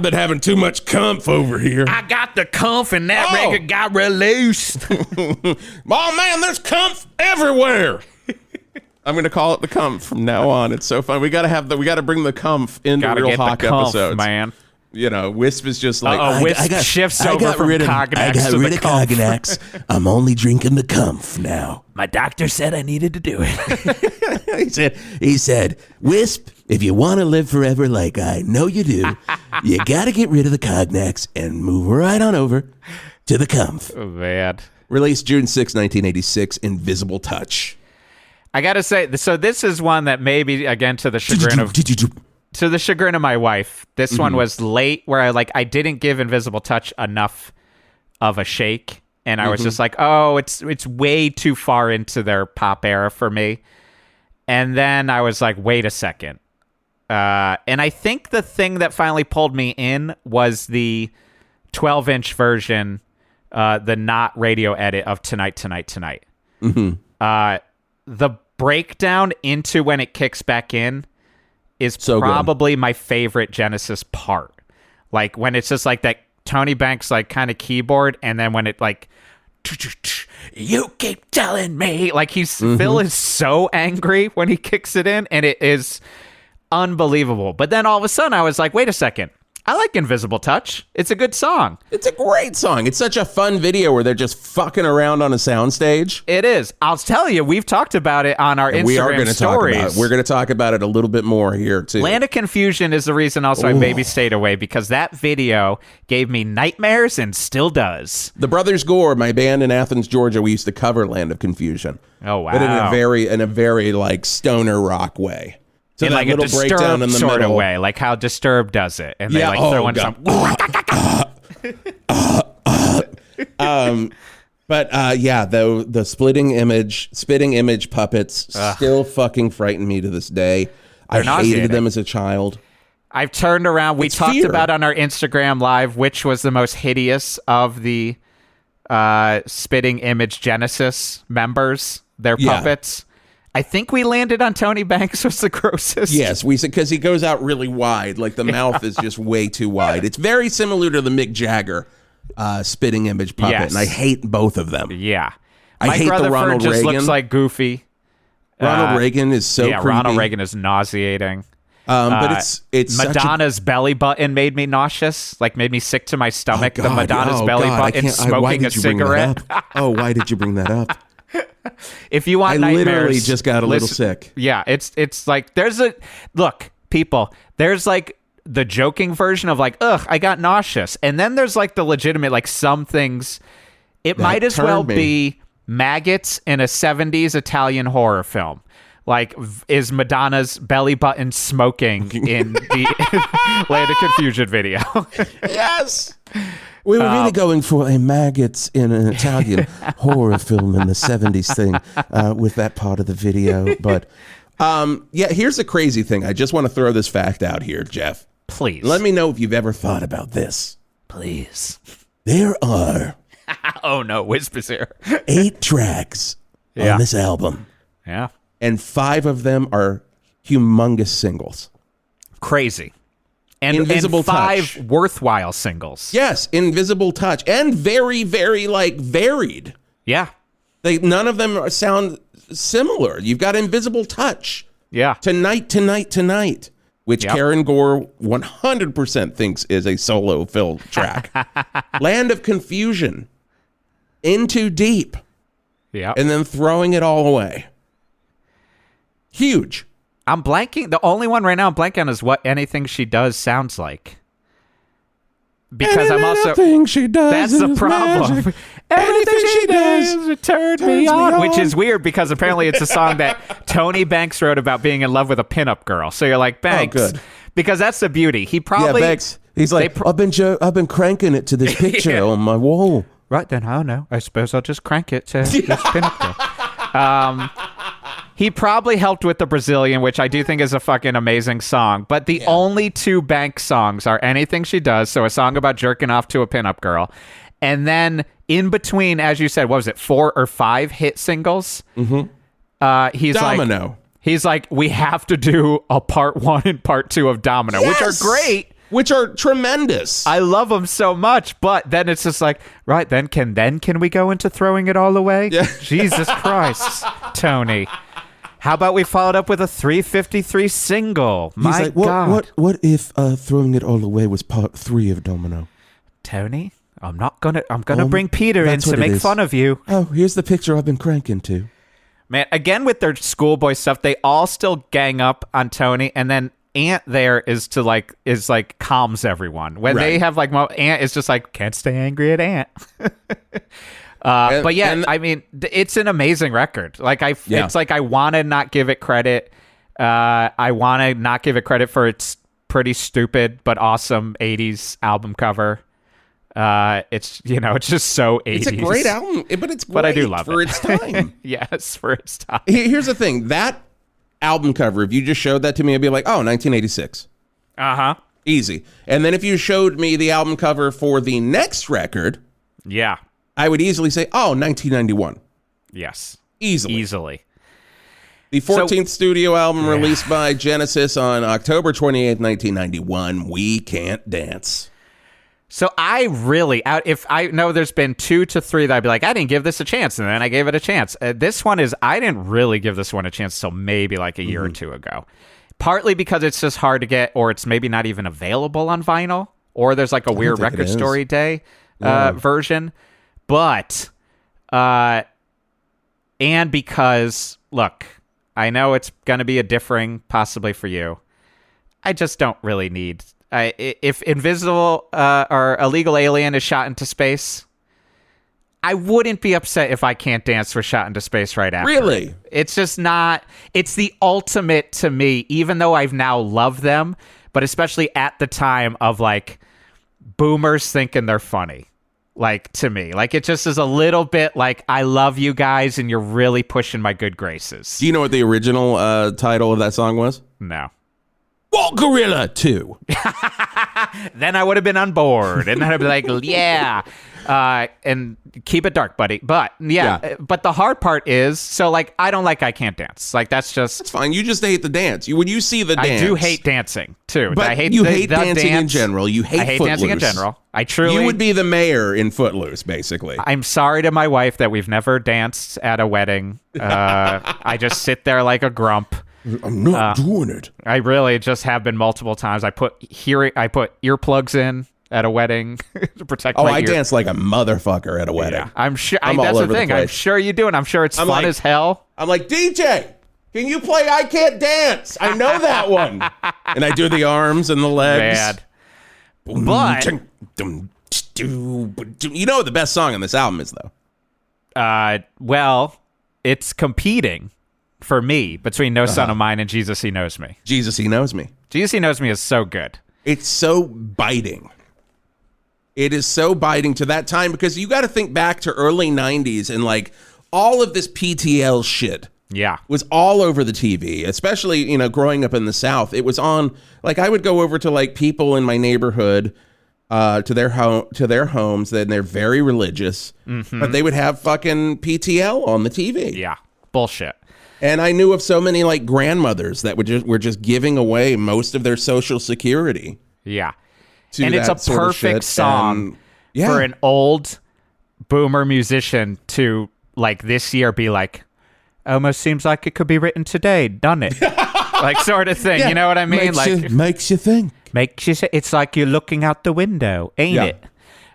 been having too much comf over here. I got the comf and that record got released. Oh, man, there's comf everywhere. I'm going to call it the comf from now on. It's so fun. We got to bring the comf into Real Hawk episodes, man. You know, Wisp is just like, Wisp shifts over from Cognax. I got rid of Cognax. I'm only drinking the comf now. My doctor said I needed to do it. he said, Wisp, if you want to live forever like I know you do, you got to get rid of the Cognax and move right on over to the comf. Oh, man. Released June 6, 1986, Invisible Touch. I gotta say, so this is one that maybe, again, to the chagrin of my wife, this one was late, where I didn't give Invisible Touch enough of a shake, and I was just like, oh, it's way too far into their pop era for me. And then I was like, wait a second. And I think the thing that finally pulled me in was the 12-inch version, the not radio edit of Tonight. The breakdown into when it kicks back in is so probably my favorite Genesis part. Like when it's just like that Tony Banks like kind of keyboard, and then when it like you keep telling me, like Phil is so angry when he kicks it in, and it is unbelievable. But then all of a sudden I was like, wait a second, I like Invisible Touch. It's a good song. It's a great song. It's such a fun video where they're just fucking around on a soundstage. It is. I'll tell you, we've talked about it on our Instagram stories. We're going to talk about it a little bit more here, too. Land of Confusion is the reason also I maybe stayed away, because that video gave me nightmares and still does. The Brothers Gore, my band in Athens, Georgia, we used to cover Land of Confusion. Oh, wow. But in a very like stoner rock way. So in like a Disturbed sort of way, like how Disturbed does it, and they throw in some. The spitting image puppets still fucking frighten me to this day. I hated them as a child. I've turned around. We talked about on our Instagram Live which was the most hideous of the spitting image Genesis members, their puppets. I think we landed on Tony Banks was the grossest. Yes, we said because he goes out really wide. Like the mouth is just way too wide. It's very similar to the Mick Jagger spitting image puppet, and I hate both of them. Yeah, I hate the Ronald just Reagan. Looks like Goofy. Ronald Reagan is so creepy. Ronald Reagan is nauseating. But it's Madonna's belly button made me nauseous, like made me sick to my stomach. The Madonna's belly button smoking a cigarette. Why did you bring that up? If you want nightmares, literally just got a little sick. Yeah, it's like there's like the joking version of like, ugh, I got nauseous, and then there's like the legitimate, like some things. It might as well be maggots in a 70s Italian horror film. Like, is Madonna's belly button smoking in the Land of Confusion video? Yes. We were really going for a maggots in an Italian horror film in the 70s thing with that part of the video. But here's the crazy thing. I just want to throw this fact out here, Jeff. Please. Let me know if you've ever thought about this. Please. There are... oh, no. Whispers here. 8 tracks on this album. Yeah. And 5 of them are humongous singles. Crazy. And 5 Touch. worthwhile singles. Yes, Invisible Touch. And very, very, like, varied. Yeah. None of them sound similar. You've got Invisible Touch. Yeah. Tonight, Tonight, Tonight. Which Karen Gore 100% thinks is a solo Phil track. Land of Confusion. Into Deep. Yeah. And then Throwing It All Away. Huge. I'm blanking. The only one right now I'm blanking on is What Anything She Does Sounds Like. Because I'm also... Everything she does That's the problem. Magic. Everything she does turns me on. Which is weird because apparently it's a song that Tony Banks wrote about being in love with a pinup girl. So you're like, Banks. Oh, good. Because that's the beauty. He probably... Yeah, Banks. He's like, I've been cranking it to this picture on my wall. Right then, I don't know. I suppose I'll just crank it to this pinup girl. He probably helped with the Brazilian, which I do think is a fucking amazing song. But the only 2 Banks songs are Anything She Does, so a song about jerking off to a pinup girl. And then in between, as you said, what was it, 4 or 5 hit singles? Mm-hmm. He's Domino. Like, he's like, we have to do a part 1 and part 2 of Domino, which are great. Which are tremendous. I love them so much, but then it's just like, right, then can we go into Throwing It All Away? Yeah. Jesus Christ, Tony. How about we followed up with a 353 single? My God. What if Throwing It All Away was part 3 of Domino? Tony, I'm gonna bring Peter in to make fun of you. Oh, here's the picture I've been cranking to. Man, again with their schoolboy stuff, they all still gang up on Tony, and then Ant there is calms everyone. When they have like Ant is just like, can't stay angry at Ant. But yeah, I mean, it's an amazing record. Like it's like I want to not give it credit. I want to not give it credit for its pretty stupid but awesome 80s album cover. It's it's just so 80s. It's a great album, but it's great I do love for it. its time. Yes, for its time. Here's the thing. That album cover, if you just showed that to me, I'd be like, oh, 1986. Uh-huh. Easy. And then if you showed me the album cover for the next record, I would easily say, oh, 1991. Yes. Easily. The 14th studio album released by Genesis on October 28th, 1991, We Can't Dance. So if I know there's been 2 to 3 that I'd be like, I didn't give this a chance, and then I gave it a chance. This one I didn't really give this one a chance until maybe like a year or 2 ago. Partly because it's just hard to get, or it's maybe not even available on vinyl. or there's like a weird Record Story Day version. But, and because, look, I know it's going to be a differing possibly for you. I just don't really need... if Invisible or Illegal Alien is shot into space, I wouldn't be upset if I Can't Dance was shot into space right after. Really? It's just not... It's the ultimate to me, even though I've now loved them, but especially at the time of, like, boomers thinking they're funny. Like, to me. Like, it just is a little bit like, I love you guys, and you're really pushing my good graces. Do you know what the original title of that song was? No. Wall Gorilla 2. Then I would have been on board, and then I'd be like, yeah, and keep it dark, buddy. But but the hard part is, so like, I don't like I Can't Dance. Like, that's fine. You just hate the dance. When you see the dance, I do hate dancing too. But I hate you the, hate the dancing dance. in general. You hate. I hate Footloose. dancing in general. I truly. You would be the mayor in Footloose, basically. I'm sorry to my wife that we've never danced at a wedding. I just sit there like a grump. I'm not doing it. I really just have been multiple times. I put earplugs in at a wedding to protect my ear. I dance like a motherfucker at a wedding. Yeah, I'm sure. That's the thing. I'm sure you do, and I'm sure it's fun as hell. I'm like, DJ, can you play I Can't Dance? I know that one. And I do the arms and the legs. Bad. But you know what the best song on this album is, though? Well, it's competing for me between No Son of Mine and Jesus He Knows Me. Jesus He Knows Me. Jesus He Knows Me is so good. It's so biting. It is so biting to that time, because you got to think back to early 90s and like all of this PTL shit. Yeah. Was all over the TV, especially, you know, growing up in the South. It was on, like, I would go over to like people in my neighborhood to their homes, and they're very religious, but they would have fucking PTL on the TV. Yeah. Bullshit. And I knew of so many like grandmothers that were just giving away most of their Social Security. Yeah. And it's a perfect song and, for an old boomer musician to like this year be like, almost seems like it could be written today, doesn't it? Like, sort of thing. Yeah. You know what I mean? Makes you think. It's like you're looking out the window, ain't it?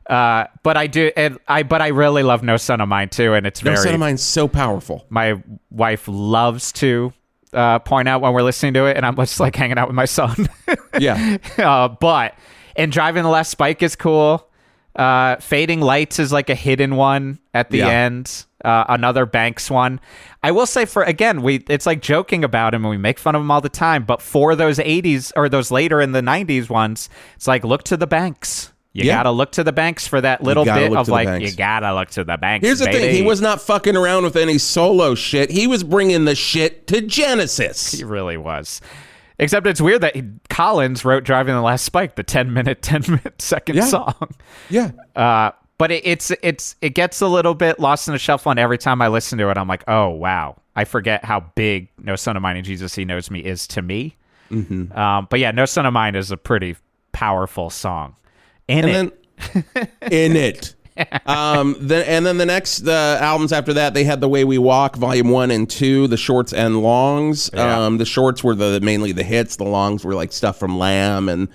But I do, but I really love No Son of Mine too, and it's No Son of Mine's so powerful. My wife loves to point out when we're listening to it, and I'm just like hanging out with my son. Yeah. And Driving the Last Spike is cool. Fading Lights is like a hidden one at the end. Another Banks one. I will say, it's like joking about him and we make fun of him all the time, but for those 80s or those later in the 90s ones, it's like, look to the Banks. You gotta look to the Banks for that little bit of like, you gotta look to the Banks. Here's the thing, he was not fucking around with any solo shit. He was bringing the shit to Genesis. He really was. Except it's weird that Collins wrote Driving the Last Spike, the 10-second song. Yeah. But it gets a little bit lost in the shuffle, and every time I listen to it, I'm like, oh, wow. I forget how big No Son of Mine and Jesus He Knows Me is to me. Mm-hmm. But yeah, No Son of Mine is a pretty powerful song. In it. Then the next albums after that, they had The Way We Walk, Volume 1 and 2, the shorts and longs. Yeah. The shorts were mainly the hits. The longs were like stuff from Lamb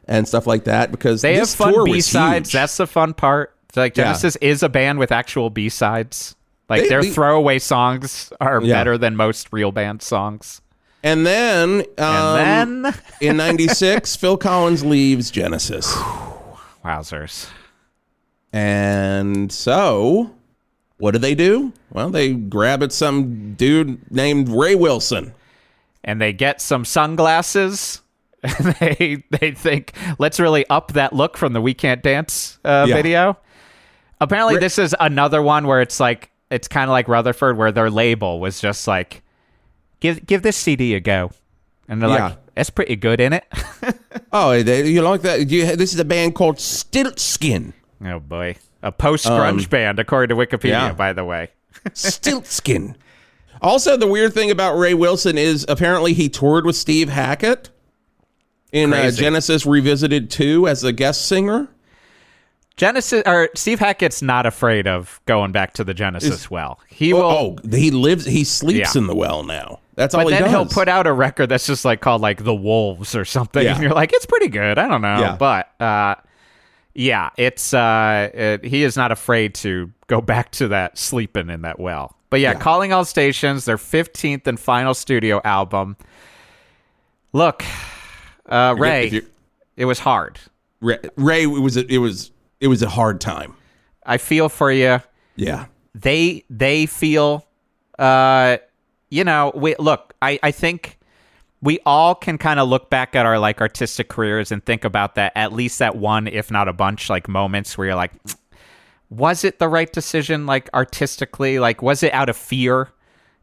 and stuff like that, because they this have fun tour was B-sides. huge. That's the fun part. Like, Genesis is a band with actual B-sides. Like, their throwaway songs are better than most real band songs. And then in 96, Phil Collins leaves Genesis. Wowzers. And so, what do? Well, they grab at some dude named Ray Wilson. And they get some sunglasses. they think, let's really up that look from the We Can't Dance video. Apparently, this is another one where it's like, it's kind of like Rutherford, where their label was just like, give this CD a go. And they're like, that's pretty good, isn't it? Oh, you like that? This is a band called Stiltskin. Oh, boy. A post-grunge band, according to Wikipedia, by the way. Stiltskin. Also, the weird thing about Ray Wilson is apparently he toured with Steve Hackett in Genesis Revisited 2 as a guest singer. Steve Hackett's not afraid of going back to the Genesis well. He sleeps in the well now. That's all he does. But then he'll put out a record that's just like called like The Wolves or something. And you're like, it's pretty good. I don't know. Yeah. But Yeah, it's he is not afraid to go back to that sleeping in that well. But yeah, Calling All Stations, their 15th and final studio album. Look, Ray, it was hard. Ray, it was a hard time. I feel for you. Yeah. They feel, I think we all can kind of look back at our like artistic careers and think about that, at least that one, if not a bunch, like moments where you're like, was it the right decision? Like artistically, like, was it out of fear?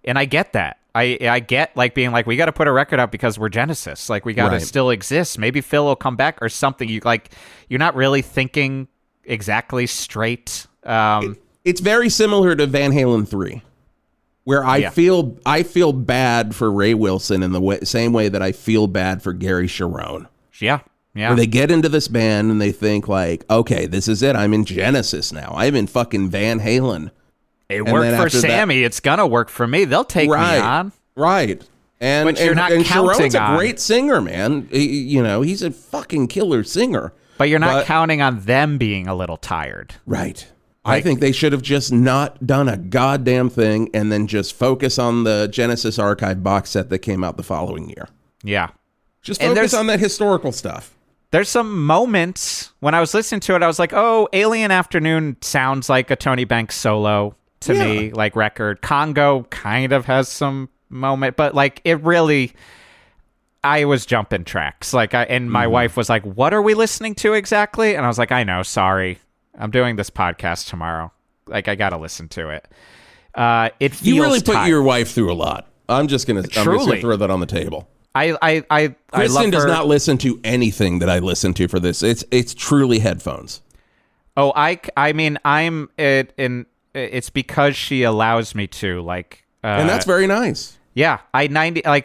And I get that. I get like being like, we got to put a record out because we're Genesis. Like we got to still exist. Maybe Phil will come back or something. You're not really thinking exactly straight. It's very similar to Van Halen 3. Where I feel bad for Ray Wilson in the same way that I feel bad for Gary Cherone. Yeah. Where they get into this band and they think like, okay, this is it. I'm in Genesis now. I'm in fucking Van Halen. It worked for Sammy. It's gonna work for me. They'll take me on. Right. But you're not counting Cherone's a great singer, man. He's a fucking killer singer. But you're not counting on them being a little tired. Right. I think they should have just not done a goddamn thing and then just focus on the Genesis Archive box set that came out the following year. Yeah. Just focus on that historical stuff. There's some moments when I was listening to it, I was like, oh, Alien Afternoon sounds like a Tony Banks solo to me, like record. Congo kind of has some moment, but like it really, I was jumping tracks. And my wife was like, what are we listening to exactly? And I was like, I know, sorry. I'm doing this podcast tomorrow. Like, I got to listen to it. It feels You really put your wife through a lot. I'm just gonna throw that on the table. Kristen does not listen to anything that I listen to for this. It's truly headphones. Oh, it's because she allows me to, and that's very nice. Yeah,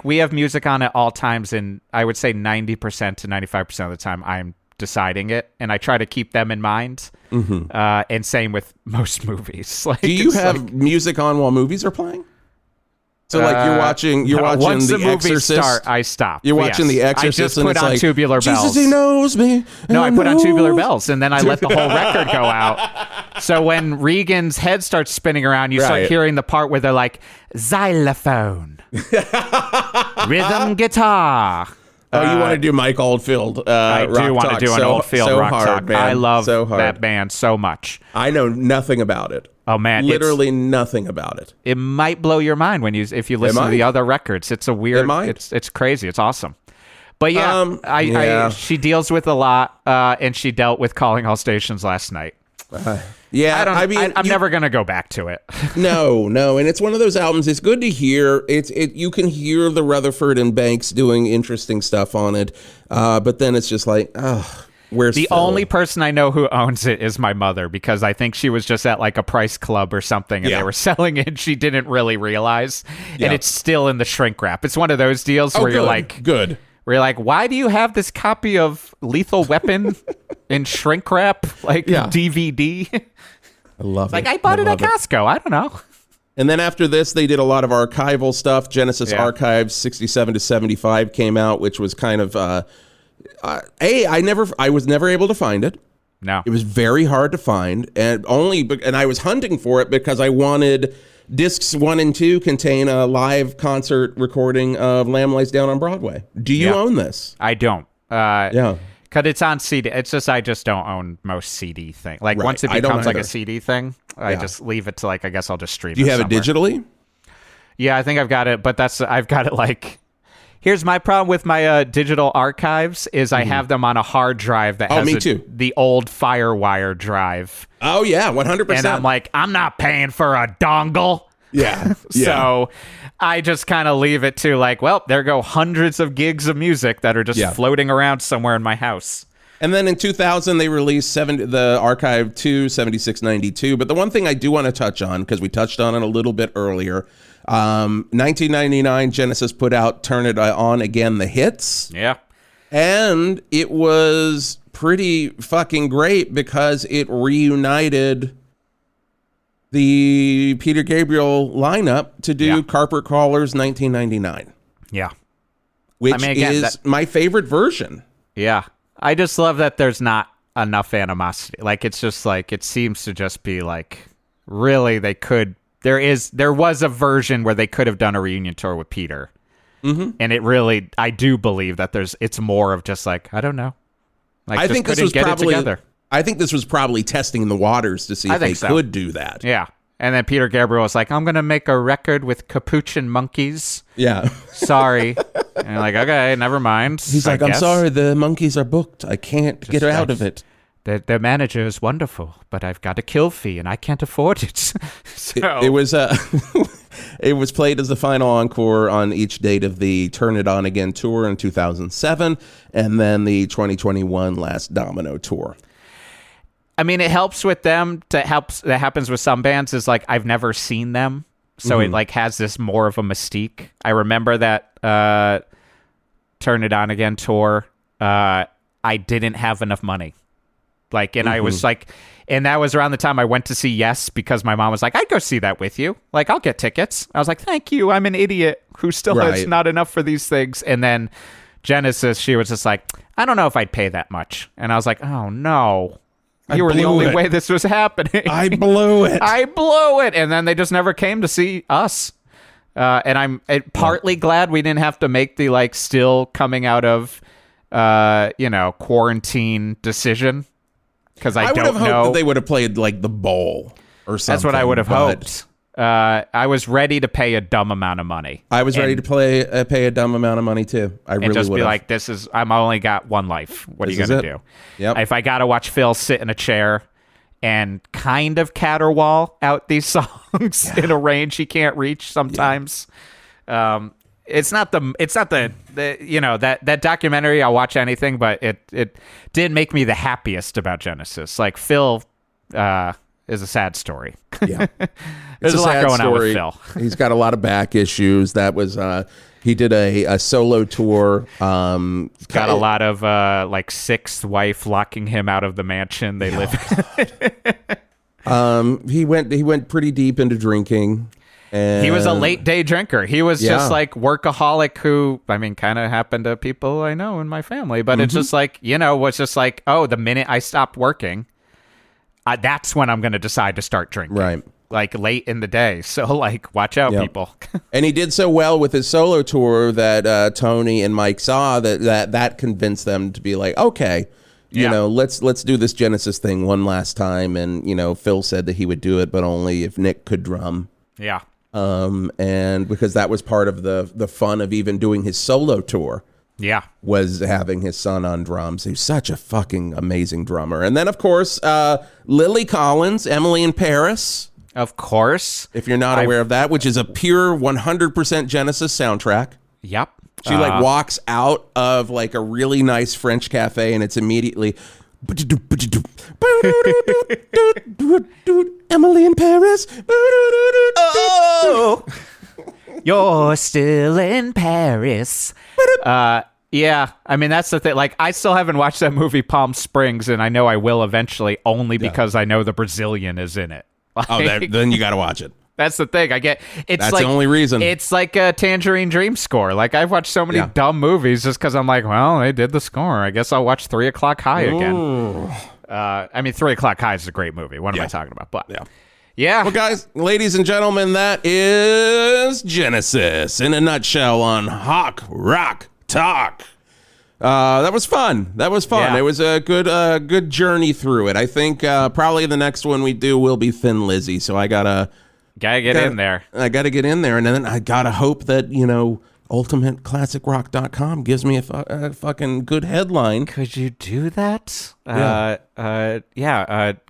we have music on at all times, and I would say 90% to 95% of the time I'm deciding it, and I try to keep them in mind. Mm-hmm. And same with most movies. Do you have music on while movies are playing? So you're watching once The the movie Exorcist. Start, I stop. You're watching The Exorcist. I just put on Tubular Bells. Jesus, he knows me. No, I put on Tubular Bells, and then I let the whole record go out. So when Regan's head starts spinning around, you start hearing the part where they're like, xylophone, rhythm guitar. You want to do Mike Oldfield? I do want to do an Oldfield rock talk. Man. I love that band so much. I know nothing about it. Oh man, literally nothing about it. It might blow your mind if you listen to the other records. It's a weird. It's crazy. It's awesome. But she deals with a lot, and she dealt with Calling All Stations last night. I'm never gonna go back to it. No, and it's one of those albums. It's good to hear. You can hear the Rutherford and Banks doing interesting stuff on it, but then it's just like, where's the Phil? only person I know who owns it is my mother, because I think she was just at like a price club or something, and they were selling it. And she didn't really realize, and it's still in the shrink wrap. It's one of those deals where you're like, good. Where you're like, why do you have this copy of Lethal Weapon in shrink wrap, DVD? I love it. I bought it at Costco. I don't know. And then after this, they did a lot of archival stuff. Genesis Archives 67 to 75 came out, which was kind of I was never able to find it. No, it was very hard to find, and I was hunting for it because I wanted discs 1 and 2 contain a live concert recording of Lamb Lies Down on Broadway. Do you own this? I don't. Because it's on CD. It's just I just don't own most CD thing. Once it becomes like a CD thing, I just leave it to I guess I'll just stream it. Do you have it digitally? Yeah, I think I've got it, but I've got it here's my problem with my digital archives is I have them on a hard drive that has the old FireWire drive. Oh yeah, 100%. And I'm like, I'm not paying for a dongle. Yeah. So I just kind of leave it to there go hundreds of gigs of music that are just floating around somewhere in my house. And then in 2000, they released the Archive 2, 7692. But the one thing I do want to touch on, because we touched on it a little bit earlier, 1999, Genesis put out Turn It On Again, the hits. Yeah. And it was pretty fucking great because it reunited the Peter Gabriel lineup to do Carpet Crawlers 1999. Yeah. Which is my favorite version. Yeah. I just love that there's not enough animosity. Like, it's just like, it seems to just be like, really, there was a version where they could have done a reunion tour with Peter. Mm-hmm. And it really, I do believe that it's more of just like, I don't know. Like, I think this was I think this was probably testing the waters to see if they could do that. Yeah. And then Peter Gabriel was like, I'm going to make a record with Capuchin monkeys. Yeah. Sorry. And you're like, okay, never mind. He's like, I'm sorry, the monkeys are booked. I can't get out of it. Their manager is wonderful, but I've got a kill fee and I can't afford it. So it was it was played as the final encore on each date of the Turn It On Again tour in 2007 and then the 2021 Last Domino tour. I mean, it helps with them that happens with some bands is like, I've never seen them. So it like has this more of a mystique. I remember that Turn It On Again tour. I didn't have enough money. Like, and I was like, and that was around the time I went to see Yes, because my mom was like, I'd go see that with you. Like, I'll get tickets. I was like, thank you. I'm an idiot who still has not enough for these things. And then Genesis, she was just like, I don't know if I'd pay that much. And I was like, oh no. You were the only way this was happening. I blew it. And then they just never came to see us. And I'm partly glad we didn't have to make the like still coming out of quarantine decision. Because I don't know. Hoped that they would have played like the bowl or something. That's what I would have hoped. I was ready to pay a dumb amount of money. I was ready to pay a dumb amount of money too. I really would have. And just be like, I'm only got one life. What are you going to do? Yep. If I got to watch Phil sit in a chair and kind of caterwaul out these songs in a range he can't reach sometimes. Yeah. It's not the that documentary. I'll watch anything, but it did make me the happiest about Genesis. Like Phil is a sad story. Yeah, there's a lot going on with Phil. He's got a lot of back issues. That was he did a solo tour. Got a lot of like sixth wife locking him out of the mansion they live in. He went pretty deep into drinking. And he was a late day drinker. He was just like workaholic who, I mean, kind of happened to people I know in my family, but it's just like, was just like, oh, the minute I stopped working, that's when I'm going to decide to start drinking. Right. Like late in the day. So like, watch out, people. And he did so well with his solo tour that Tony and Mike saw that convinced them to be like, okay, let's do this Genesis thing one last time. And, Phil said that he would do it, but only if Nick could drum. Yeah. And because that was part of the fun of even doing his solo tour. Yeah. Was having his son on drums. He's such a fucking amazing drummer. And then, of course, Lily Collins, Emily in Paris. Of course. If you're not aware of that, which is a pure 100% Genesis soundtrack. Yep. She like walks out of like a really nice French cafe and it's immediately... Emily in Paris. Oh, you're still in Paris. Yeah, I mean, that's the thing. Like, I still haven't watched that movie Palm Springs, and I know I will eventually, only because I know the Brazilian is in it. Like, then you got to watch it. That's the thing. That's like, the only reason. It's like a Tangerine Dream score. Like, I've watched so many dumb movies just because I'm like, well, they did the score. I guess I'll watch 3 O'Clock High again. I mean, 3 O'Clock High is a great movie. What am I talking about? But yeah. Well, guys, ladies and gentlemen, that is Genesis in a nutshell on Hawk Rock Talk. That was fun. Yeah. It was a good journey through it. I think probably the next one we do will be Thin Lizzy. So I gotta get in there. I gotta get in there, and then I gotta hope that UltimateClassicRock.com gives me a fucking good headline. Could you do that?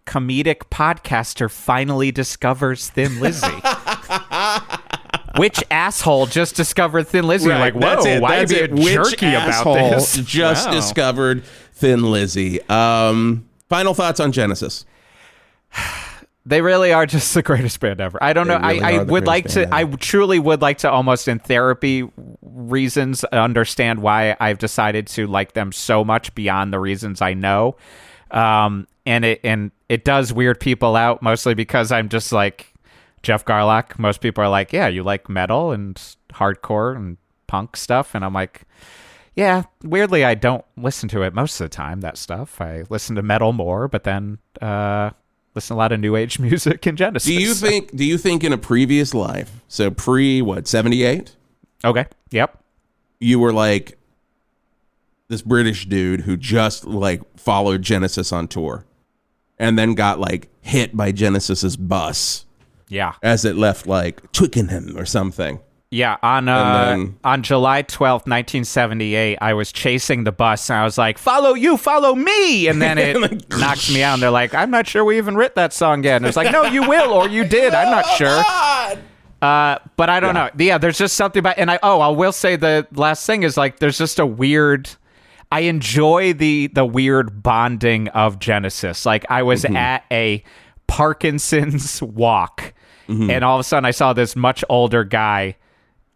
Comedic podcaster finally discovers Thin Lizzy. Which asshole just discovered Thin Lizzy? Right, like, whoa, why be a jerky about this? Just discovered Thin Lizzy. Final thoughts on Genesis. They really are just the greatest band ever. I don't know. I would like to. I truly would like to, almost in therapy reasons, understand why I've decided to like them so much beyond the reasons I know. And it does weird people out, mostly because I'm just like Jeff Garlock. Most people are like, yeah, you like metal and hardcore and punk stuff, and I'm like, Yeah, weirdly, I don't listen to it most of the time, that stuff. I listen to metal more, but then listen to a lot of new age music in Genesis. Do you think in a previous life, so 78? Okay, yep. You were like this British dude who just like followed Genesis on tour and then got like hit by Genesis's bus. Yeah. As it left like Twickenham or something. Yeah, on July 12th, 1978, I was chasing the bus, and I was like, follow me! And then it knocked me out, and they're like, I'm not sure we even writ that song yet. And it's like, no, you will, or you did. I'm not sure. But I don't know. Yeah, there's just something about, and I will say the last thing is like, there's just a weird, I enjoy the weird bonding of Genesis. Like, I was at a Parkinson's walk, and all of a sudden I saw this much older guy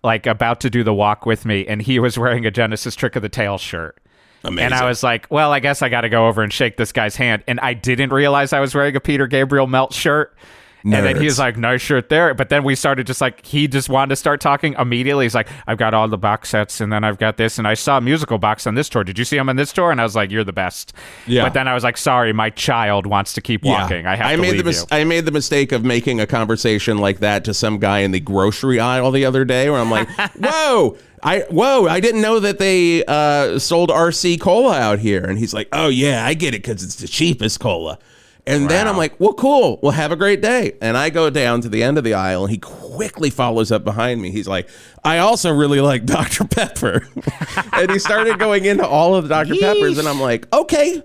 like about to do the walk with me, and he was wearing a Genesis Trick of the Tail shirt. Amazing. And I was like, well, I guess I got to go over and shake this guy's hand. And I didn't realize I was wearing a Peter Gabriel Melt shirt. Nerds. And then he was like, nice shirt there. But then we started just like, he just wanted to start talking immediately. He's like, I've got all the box sets, and then I've got this, and I saw a musical box on this tour. Did you see him on this tour? And I was like, you're the best. Yeah. But then I was like, sorry, my child wants to keep walking. I have to leave you. I made the mistake of making a conversation like that to some guy in the grocery aisle the other day where I'm like, whoa, I didn't know that they sold RC Cola out here. And he's like, oh yeah, I get it because it's the cheapest cola. And then I'm like, well, cool. Well, have a great day. And I go down to the end of the aisle, and he quickly follows up behind me. He's like, I also really like Dr. Pepper. And he started going into all of the Dr. Peppers, and I'm like, okay,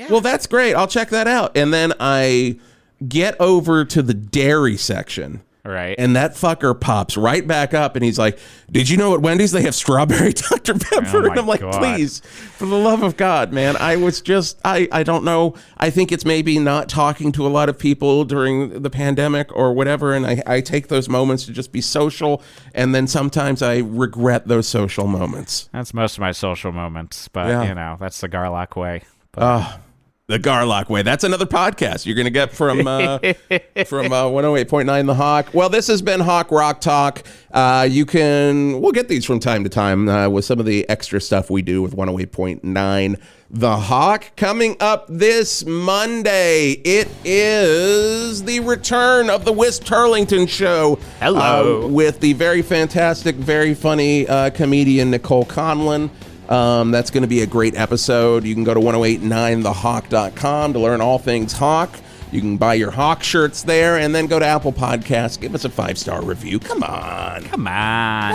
well, that's great. I'll check that out. And then I get over to the dairy section. Right. And that fucker pops right back up, and he's like, did you know at Wendy's they have strawberry Dr. Pepper? And I'm like, please, for the love of God, man. I was just, I don't know. I think it's maybe not talking to a lot of people during the pandemic or whatever, and I take those moments to just be social, and then sometimes I regret those social moments. That's most of my social moments, but, you know, that's the Garlock way. But. The Garlock way. That's another podcast you're going to get from 108.9 The Hawk. Well, this has been Hawk Rock Talk. We'll get these from time to time with some of the extra stuff we do with 108.9 The Hawk. Coming up this Monday, it is the return of the Wisp Turlington Show. Hello. With the very fantastic, very funny comedian Nicole Conlon. That's going to be a great episode. You can go to 1089thehawk.com to learn all things Hawk. You can buy your Hawk shirts there, and then go to Apple Podcasts. Give us a 5-star review. Come on.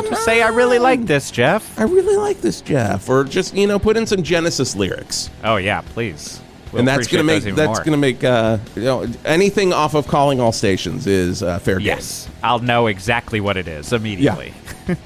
Just say, I really like this, Jeff. I really like this, Jeff. Or just, put in some Genesis lyrics. Oh, yeah, please. And that's going to make anything off of Calling All Stations is fair game. Yes, I'll know exactly what it is immediately. Yeah.